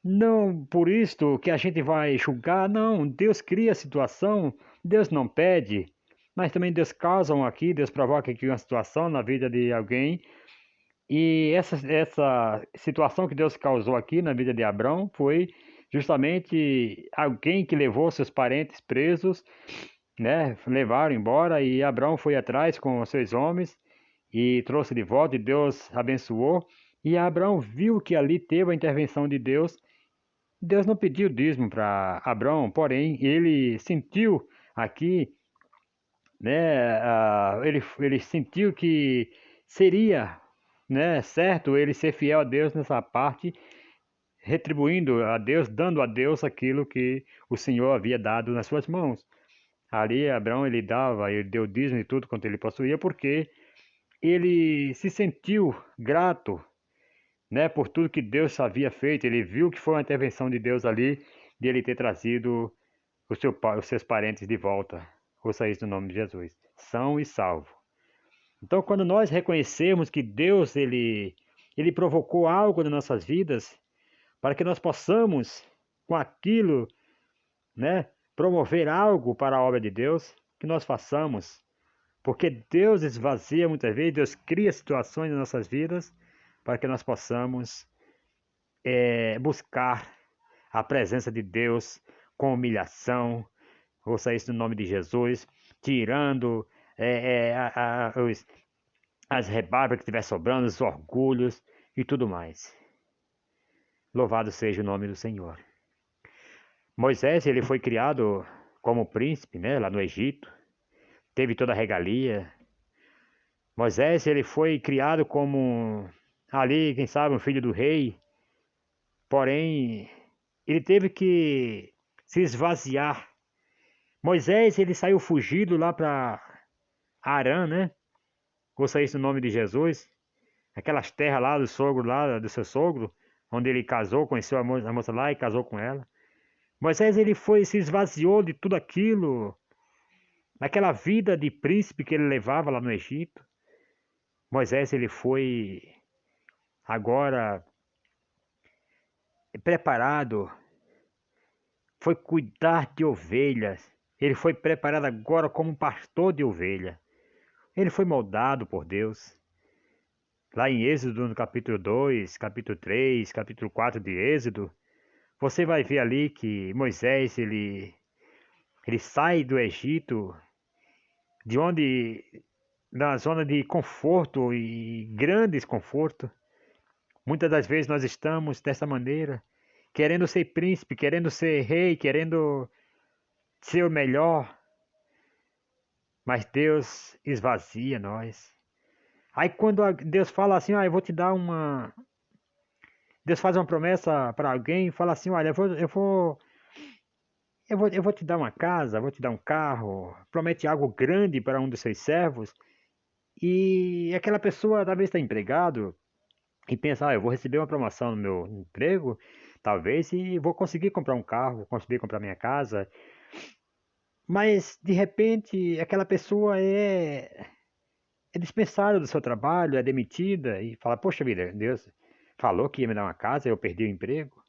não por isto que a gente vai julgar, não. Deus cria a situação, Deus não pede, mas também Deus causa aqui, Deus provoca aqui uma situação na vida de alguém. E essa situação que Deus causou aqui na vida de Abrão foi justamente alguém que levou seus parentes presos, né? Levaram embora e Abrão foi atrás com os seus homens e trouxe de volta e Deus abençoou. E Abrão viu que ali teve a intervenção de Deus. Deus não pediu dízimo para Abrão, porém ele sentiu aqui, né? Ele sentiu que seria, né, certo ele ser fiel a Deus nessa parte, retribuindo a Deus, dando a Deus aquilo que o Senhor havia dado nas suas mãos. Ali Abraão ele deu dízimo de tudo quanto ele possuía, porque ele se sentiu grato, né, por tudo que Deus havia feito. Ele viu que foi uma intervenção de Deus ali, de ele ter trazido os seus parentes de volta. Ouça isso no nome de Jesus. São e salvo. Então, quando nós reconhecemos que Deus ele provocou algo nas nossas vidas, para que nós possamos, com aquilo, né, promover algo para a obra de Deus, que nós façamos. Porque Deus esvazia muitas vezes, Deus cria situações nas nossas vidas para que nós possamos buscar a presença de Deus com humilhação, ouça isso no nome de Jesus, tirando as rebarbas que estiver sobrando, os orgulhos e tudo mais. Louvado seja o nome do Senhor. Moisés, ele foi criado como príncipe, né, lá no Egito, teve toda a regalia. Moisés, ele foi criado como ali, quem sabe, um filho do rei, porém, ele teve que se esvaziar. Moisés, ele saiu fugido lá para Arã, né? Ouça isso no nome de Jesus. aquelas terras lá do sogro, lá do seu sogro, onde ele casou, conheceu a moça lá e casou com ela. Moisés, ele foi, se esvaziou de tudo aquilo, daquela vida de príncipe que ele levava lá no Egito. Moisés, ele foi agora preparado, foi cuidar de ovelhas. Ele foi preparado agora como pastor de ovelha. Ele foi moldado por Deus. Lá em Êxodo, no capítulo 2, capítulo 3, capítulo 4 de Êxodo, você vai ver ali que Moisés, ele sai do Egito, de onde, na zona de conforto e grande desconforto. Muitas das vezes nós estamos dessa maneira, querendo ser príncipe, querendo ser rei, querendo ser o melhor, mas Deus esvazia nós. Aí quando Deus fala assim, eu vou te dar uma... Deus faz uma promessa para alguém e fala assim, olha, eu vou te dar uma casa, vou te dar um carro, promete algo grande para um dos seus servos, e aquela pessoa talvez está empregado e pensa, eu vou receber uma promoção no meu emprego, talvez, e vou conseguir comprar um carro, conseguir comprar minha casa, mas de repente aquela pessoa é dispensada do seu trabalho, é demitida e fala, poxa vida, Deus falou que ia me dar uma casa, eu perdi o emprego.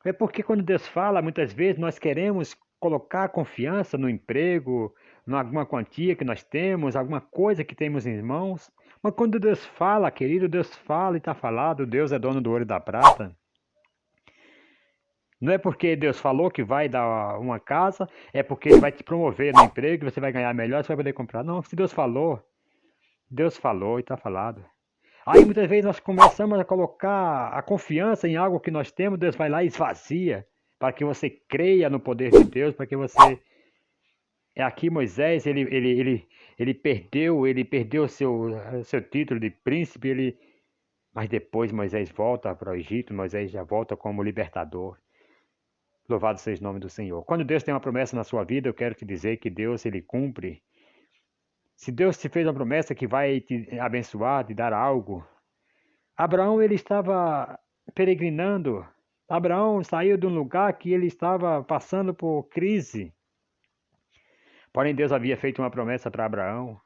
É porque quando Deus fala, muitas vezes nós queremos colocar confiança no emprego, em alguma quantia que nós temos, alguma coisa que temos em mãos. Mas quando Deus fala, querido, Deus fala e está falado, Deus é dono do ouro e da prata. Não é porque Deus falou que vai dar uma casa, é porque Ele vai te promover no emprego, você vai ganhar melhor, você vai poder comprar. Não, se Deus falou e está falado. Aí muitas vezes nós começamos a colocar a confiança em algo que nós temos, Deus vai lá e esvazia, para que você creia no poder de Deus, para que você... É aqui Moisés, ele perdeu seu título de príncipe, mas depois Moisés volta para o Egito, Moisés já volta como libertador. Louvado seja o nome do Senhor. Quando Deus tem uma promessa na sua vida, eu quero te dizer que Deus, ele cumpre. Se Deus te fez uma promessa que vai te abençoar, te dar algo, Abraão ele estava peregrinando. Abraão saiu de um lugar que ele estava passando por crise. Porém, Deus havia feito uma promessa para Abraão,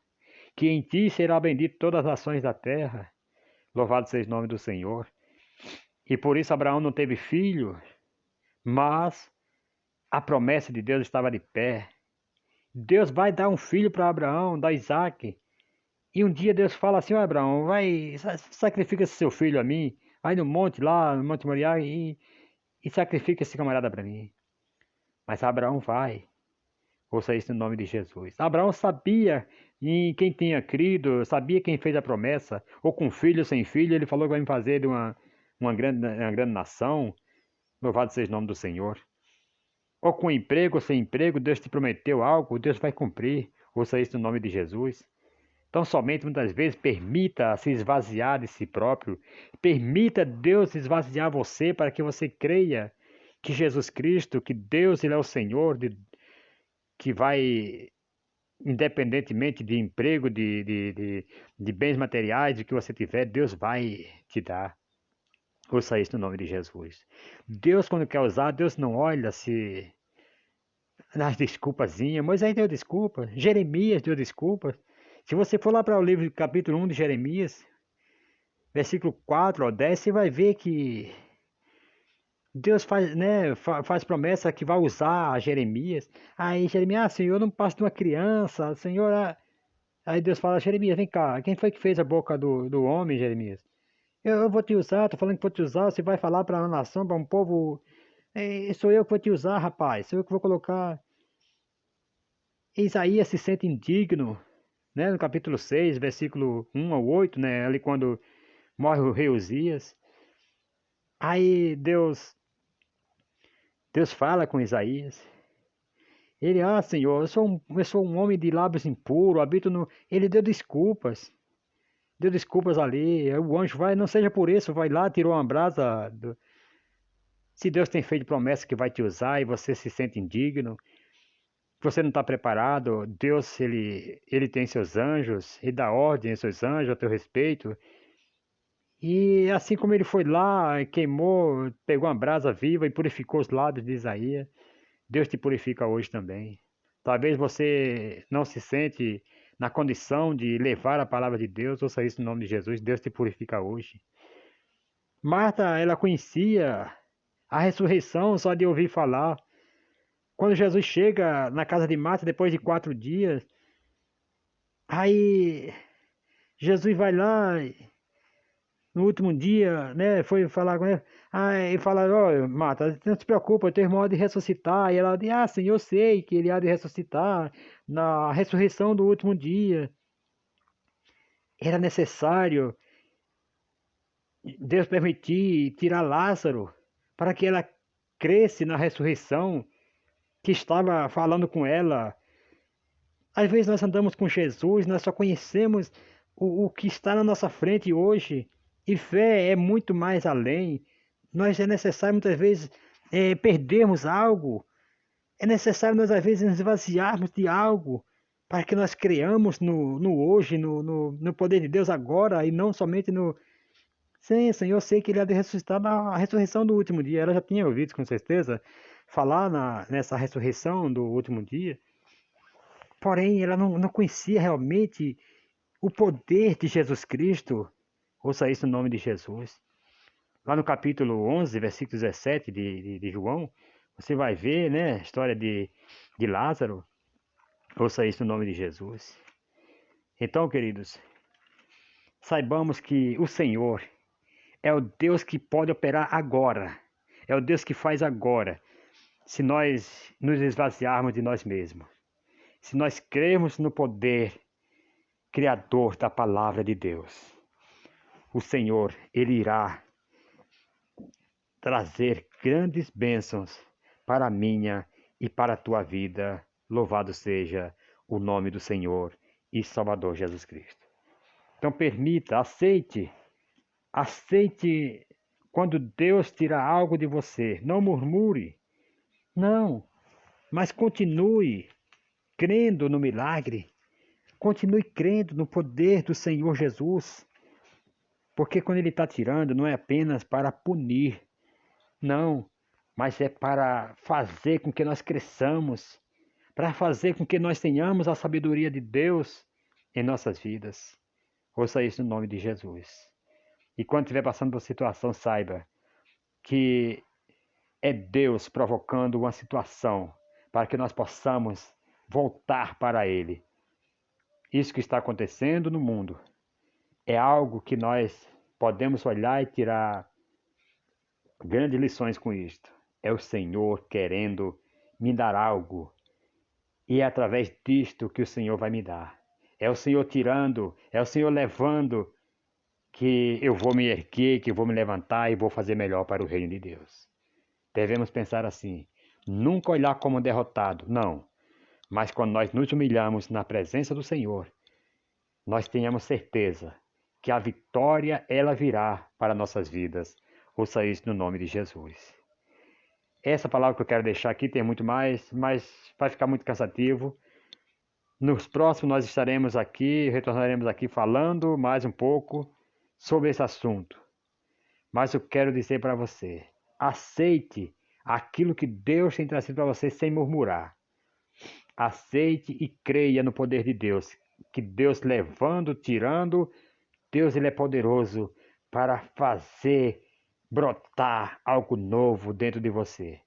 que em ti será bendito todas as nações da terra. Louvado seja o nome do Senhor. E por isso Abraão não teve filho, mas a promessa de Deus estava de pé. Deus vai dar um filho para Abraão, dar Isaac. E um dia Deus fala assim, Abraão, vai, sacrifica esse seu filho a mim, vai no monte lá, no Monte Moriá e sacrifica esse camarada para mim. Mas Abraão vai. Ouça isso no nome de Jesus. Abraão sabia em quem tinha crido, sabia quem fez a promessa, ou com filho ou sem filho, ele falou que vai me fazer de uma grande nação. Louvado seja o nome do Senhor. Ou com emprego ou sem emprego, Deus te prometeu algo, Deus vai cumprir. Ouça isso no nome de Jesus. Então, somente muitas vezes permita se esvaziar de si próprio, permita Deus esvaziar você para que você creia que Jesus Cristo, que Deus ele é o Senhor, que vai, independentemente de emprego, de bens materiais, de que você tiver, Deus vai te dar. Ouça isso no nome de Jesus. Deus, quando quer usar, Deus não olha se nas desculpazinhas. Moisés deu desculpa, Jeremias deu desculpa. Se você for lá para o livro capítulo 1 de Jeremias, versículo 4 ao 10, você vai ver que Deus faz, né, faz promessa que vai usar Jeremias. Aí Jeremias, Senhor, eu não passo de uma criança, Senhor. Aí Deus fala, Jeremias, vem cá, quem foi que fez a boca do homem, Jeremias? Eu vou te usar, tô falando que vou te usar, você vai falar para uma nação, para um povo. Sou eu que vou te usar, rapaz, sou eu que vou colocar. Isaías se sente indigno, né, no capítulo 6, versículo 1 ao 8, né, ali quando morre o rei Uzias. Aí Deus fala com Isaías. Ele, Senhor, eu sou um homem de lábios impuros, habito no... Ele deu desculpas. Deu desculpas ali. O anjo vai, não seja por isso, vai lá, tirou uma brasa. Se Deus tem feito promessa que vai te usar e você se sente indigno, você não está preparado, Deus, ele tem seus anjos, ele dá ordem aos seus anjos a teu respeito. E assim como ele foi lá, queimou, pegou uma brasa viva e purificou os lábios de Isaías, Deus te purifica hoje também. Talvez você não se sente na condição de levar a palavra de Deus, ouça isso no nome de Jesus, Deus te purifica hoje. Marta, ela conhecia a ressurreição só de ouvir falar. Quando Jesus chega na casa de Marta depois de 4 dias, aí Jesus vai lá no último dia, né? Foi falar com ela. Aí fala, ó, Marta, não se preocupa, o teu irmão há de ressuscitar. E ela diz, ah, sim, eu sei que ele há de ressuscitar na ressurreição do último dia. Era necessário Deus permitir tirar Lázaro para que ela cresce na ressurreição que estava falando com ela. Às vezes nós andamos com Jesus, nós só conhecemos o que está na nossa frente hoje. E fé é muito mais além. Nós é necessário muitas vezes perdermos algo. É necessário nós às vezes nos esvaziarmos de algo para que nós creamos no hoje, no poder de Deus agora e não somente no. Sim, Senhor, eu sei que ele há de ressuscitar na ressurreição do último dia. Ela já tinha ouvido com certeza falar nessa ressurreição do último dia. Porém, ela não conhecia realmente o poder de Jesus Cristo. Ouça isso no nome de Jesus. Lá no capítulo 11, versículo 17 de João, você vai ver, né, a história de Lázaro. Ouça isso no nome de Jesus. Então, queridos, saibamos que o Senhor é o Deus que pode operar agora. É o Deus que faz agora. Se nós nos esvaziarmos de nós mesmos. Se nós crermos no poder criador da palavra de Deus. O Senhor, Ele irá trazer grandes bênçãos para a minha e para a tua vida. Louvado seja o nome do Senhor e Salvador Jesus Cristo. Então permita, aceite quando Deus tirar algo de você. Não murmure, não, mas continue crendo no milagre. Continue crendo no poder do Senhor Jesus. Porque quando Ele está tirando, não é apenas para punir, não, mas é para fazer com que nós cresçamos, para fazer com que nós tenhamos a sabedoria de Deus em nossas vidas. Ouça isso no nome de Jesus. E quando estiver passando por situação, saiba que é Deus provocando uma situação para que nós possamos voltar para Ele. Isso que está acontecendo no mundo é algo que nós podemos olhar e tirar grandes lições com isto. É o Senhor querendo me dar algo. E é através disto que o Senhor vai me dar. É o Senhor tirando, é o Senhor levando, que eu vou me erguer, que eu vou me levantar e vou fazer melhor para o reino de Deus. Devemos pensar assim. Nunca olhar como derrotado, não. Mas quando nós nos humilhamos na presença do Senhor, nós tenhamos certeza que a vitória ela virá para nossas vidas. Ouça isso no nome de Jesus. Essa palavra que eu quero deixar aqui tem muito mais, mas vai ficar muito cansativo. Nos próximos nós estaremos aqui, retornaremos aqui falando mais um pouco sobre esse assunto. Mas eu quero dizer para você, aceite aquilo que Deus tem trazido para você sem murmurar. Aceite e creia no poder de Deus, que Deus levando, tirando, Deus ele é poderoso para fazer brotar algo novo dentro de você.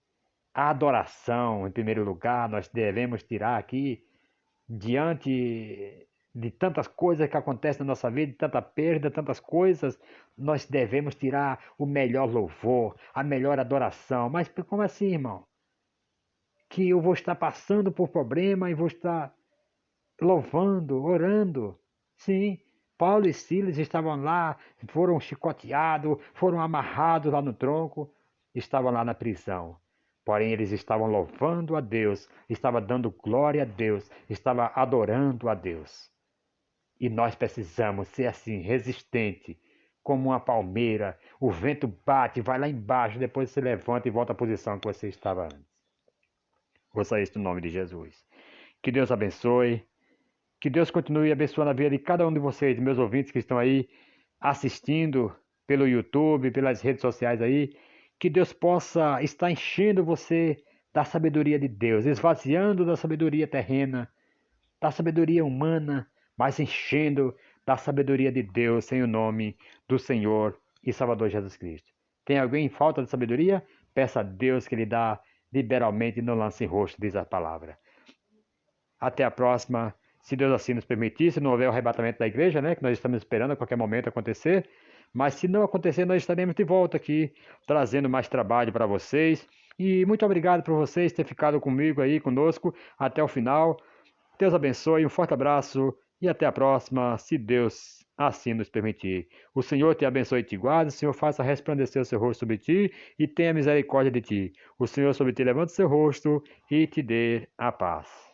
A adoração, em primeiro lugar, nós devemos tirar aqui diante de tantas coisas que acontecem na nossa vida, de tanta perda, tantas coisas, nós devemos tirar o melhor louvor, a melhor adoração. Mas como assim, irmão? Que eu vou estar passando por problema e vou estar louvando, orando. Sim, Paulo e Silas estavam lá, foram chicoteados, foram amarrados lá no tronco, estavam lá na prisão. Porém, eles estavam louvando a Deus, estavam dando glória a Deus, estavam adorando a Deus. E nós precisamos ser assim, resistente, como uma palmeira. O vento bate, vai lá embaixo, depois se levanta e volta à posição que você estava antes. Ouça isso no nome de Jesus. Que Deus abençoe. Que Deus continue abençoando a vida de cada um de vocês, meus ouvintes que estão aí assistindo pelo YouTube, pelas redes sociais aí, que Deus possa estar enchendo você da sabedoria de Deus, esvaziando da sabedoria terrena, da sabedoria humana, mas enchendo da sabedoria de Deus em o nome do Senhor e Salvador Jesus Cristo. Tem alguém em falta de sabedoria? Peça a Deus que lhe dá liberalmente e não lance em rosto, diz a palavra. Até a próxima, se Deus assim nos permitir, se não houver o arrebatamento da igreja, né, que nós estamos esperando a qualquer momento acontecer, mas se não acontecer, nós estaremos de volta aqui, trazendo mais trabalho para vocês. E muito obrigado por vocês terem ficado comigo aí, conosco, até o final. Deus abençoe, um forte abraço e até a próxima, se Deus assim nos permitir. O Senhor te abençoe e te guarde, o Senhor faça resplandecer o seu rosto sobre ti e tenha misericórdia de ti. O Senhor sobre ti levante o seu rosto e te dê a paz.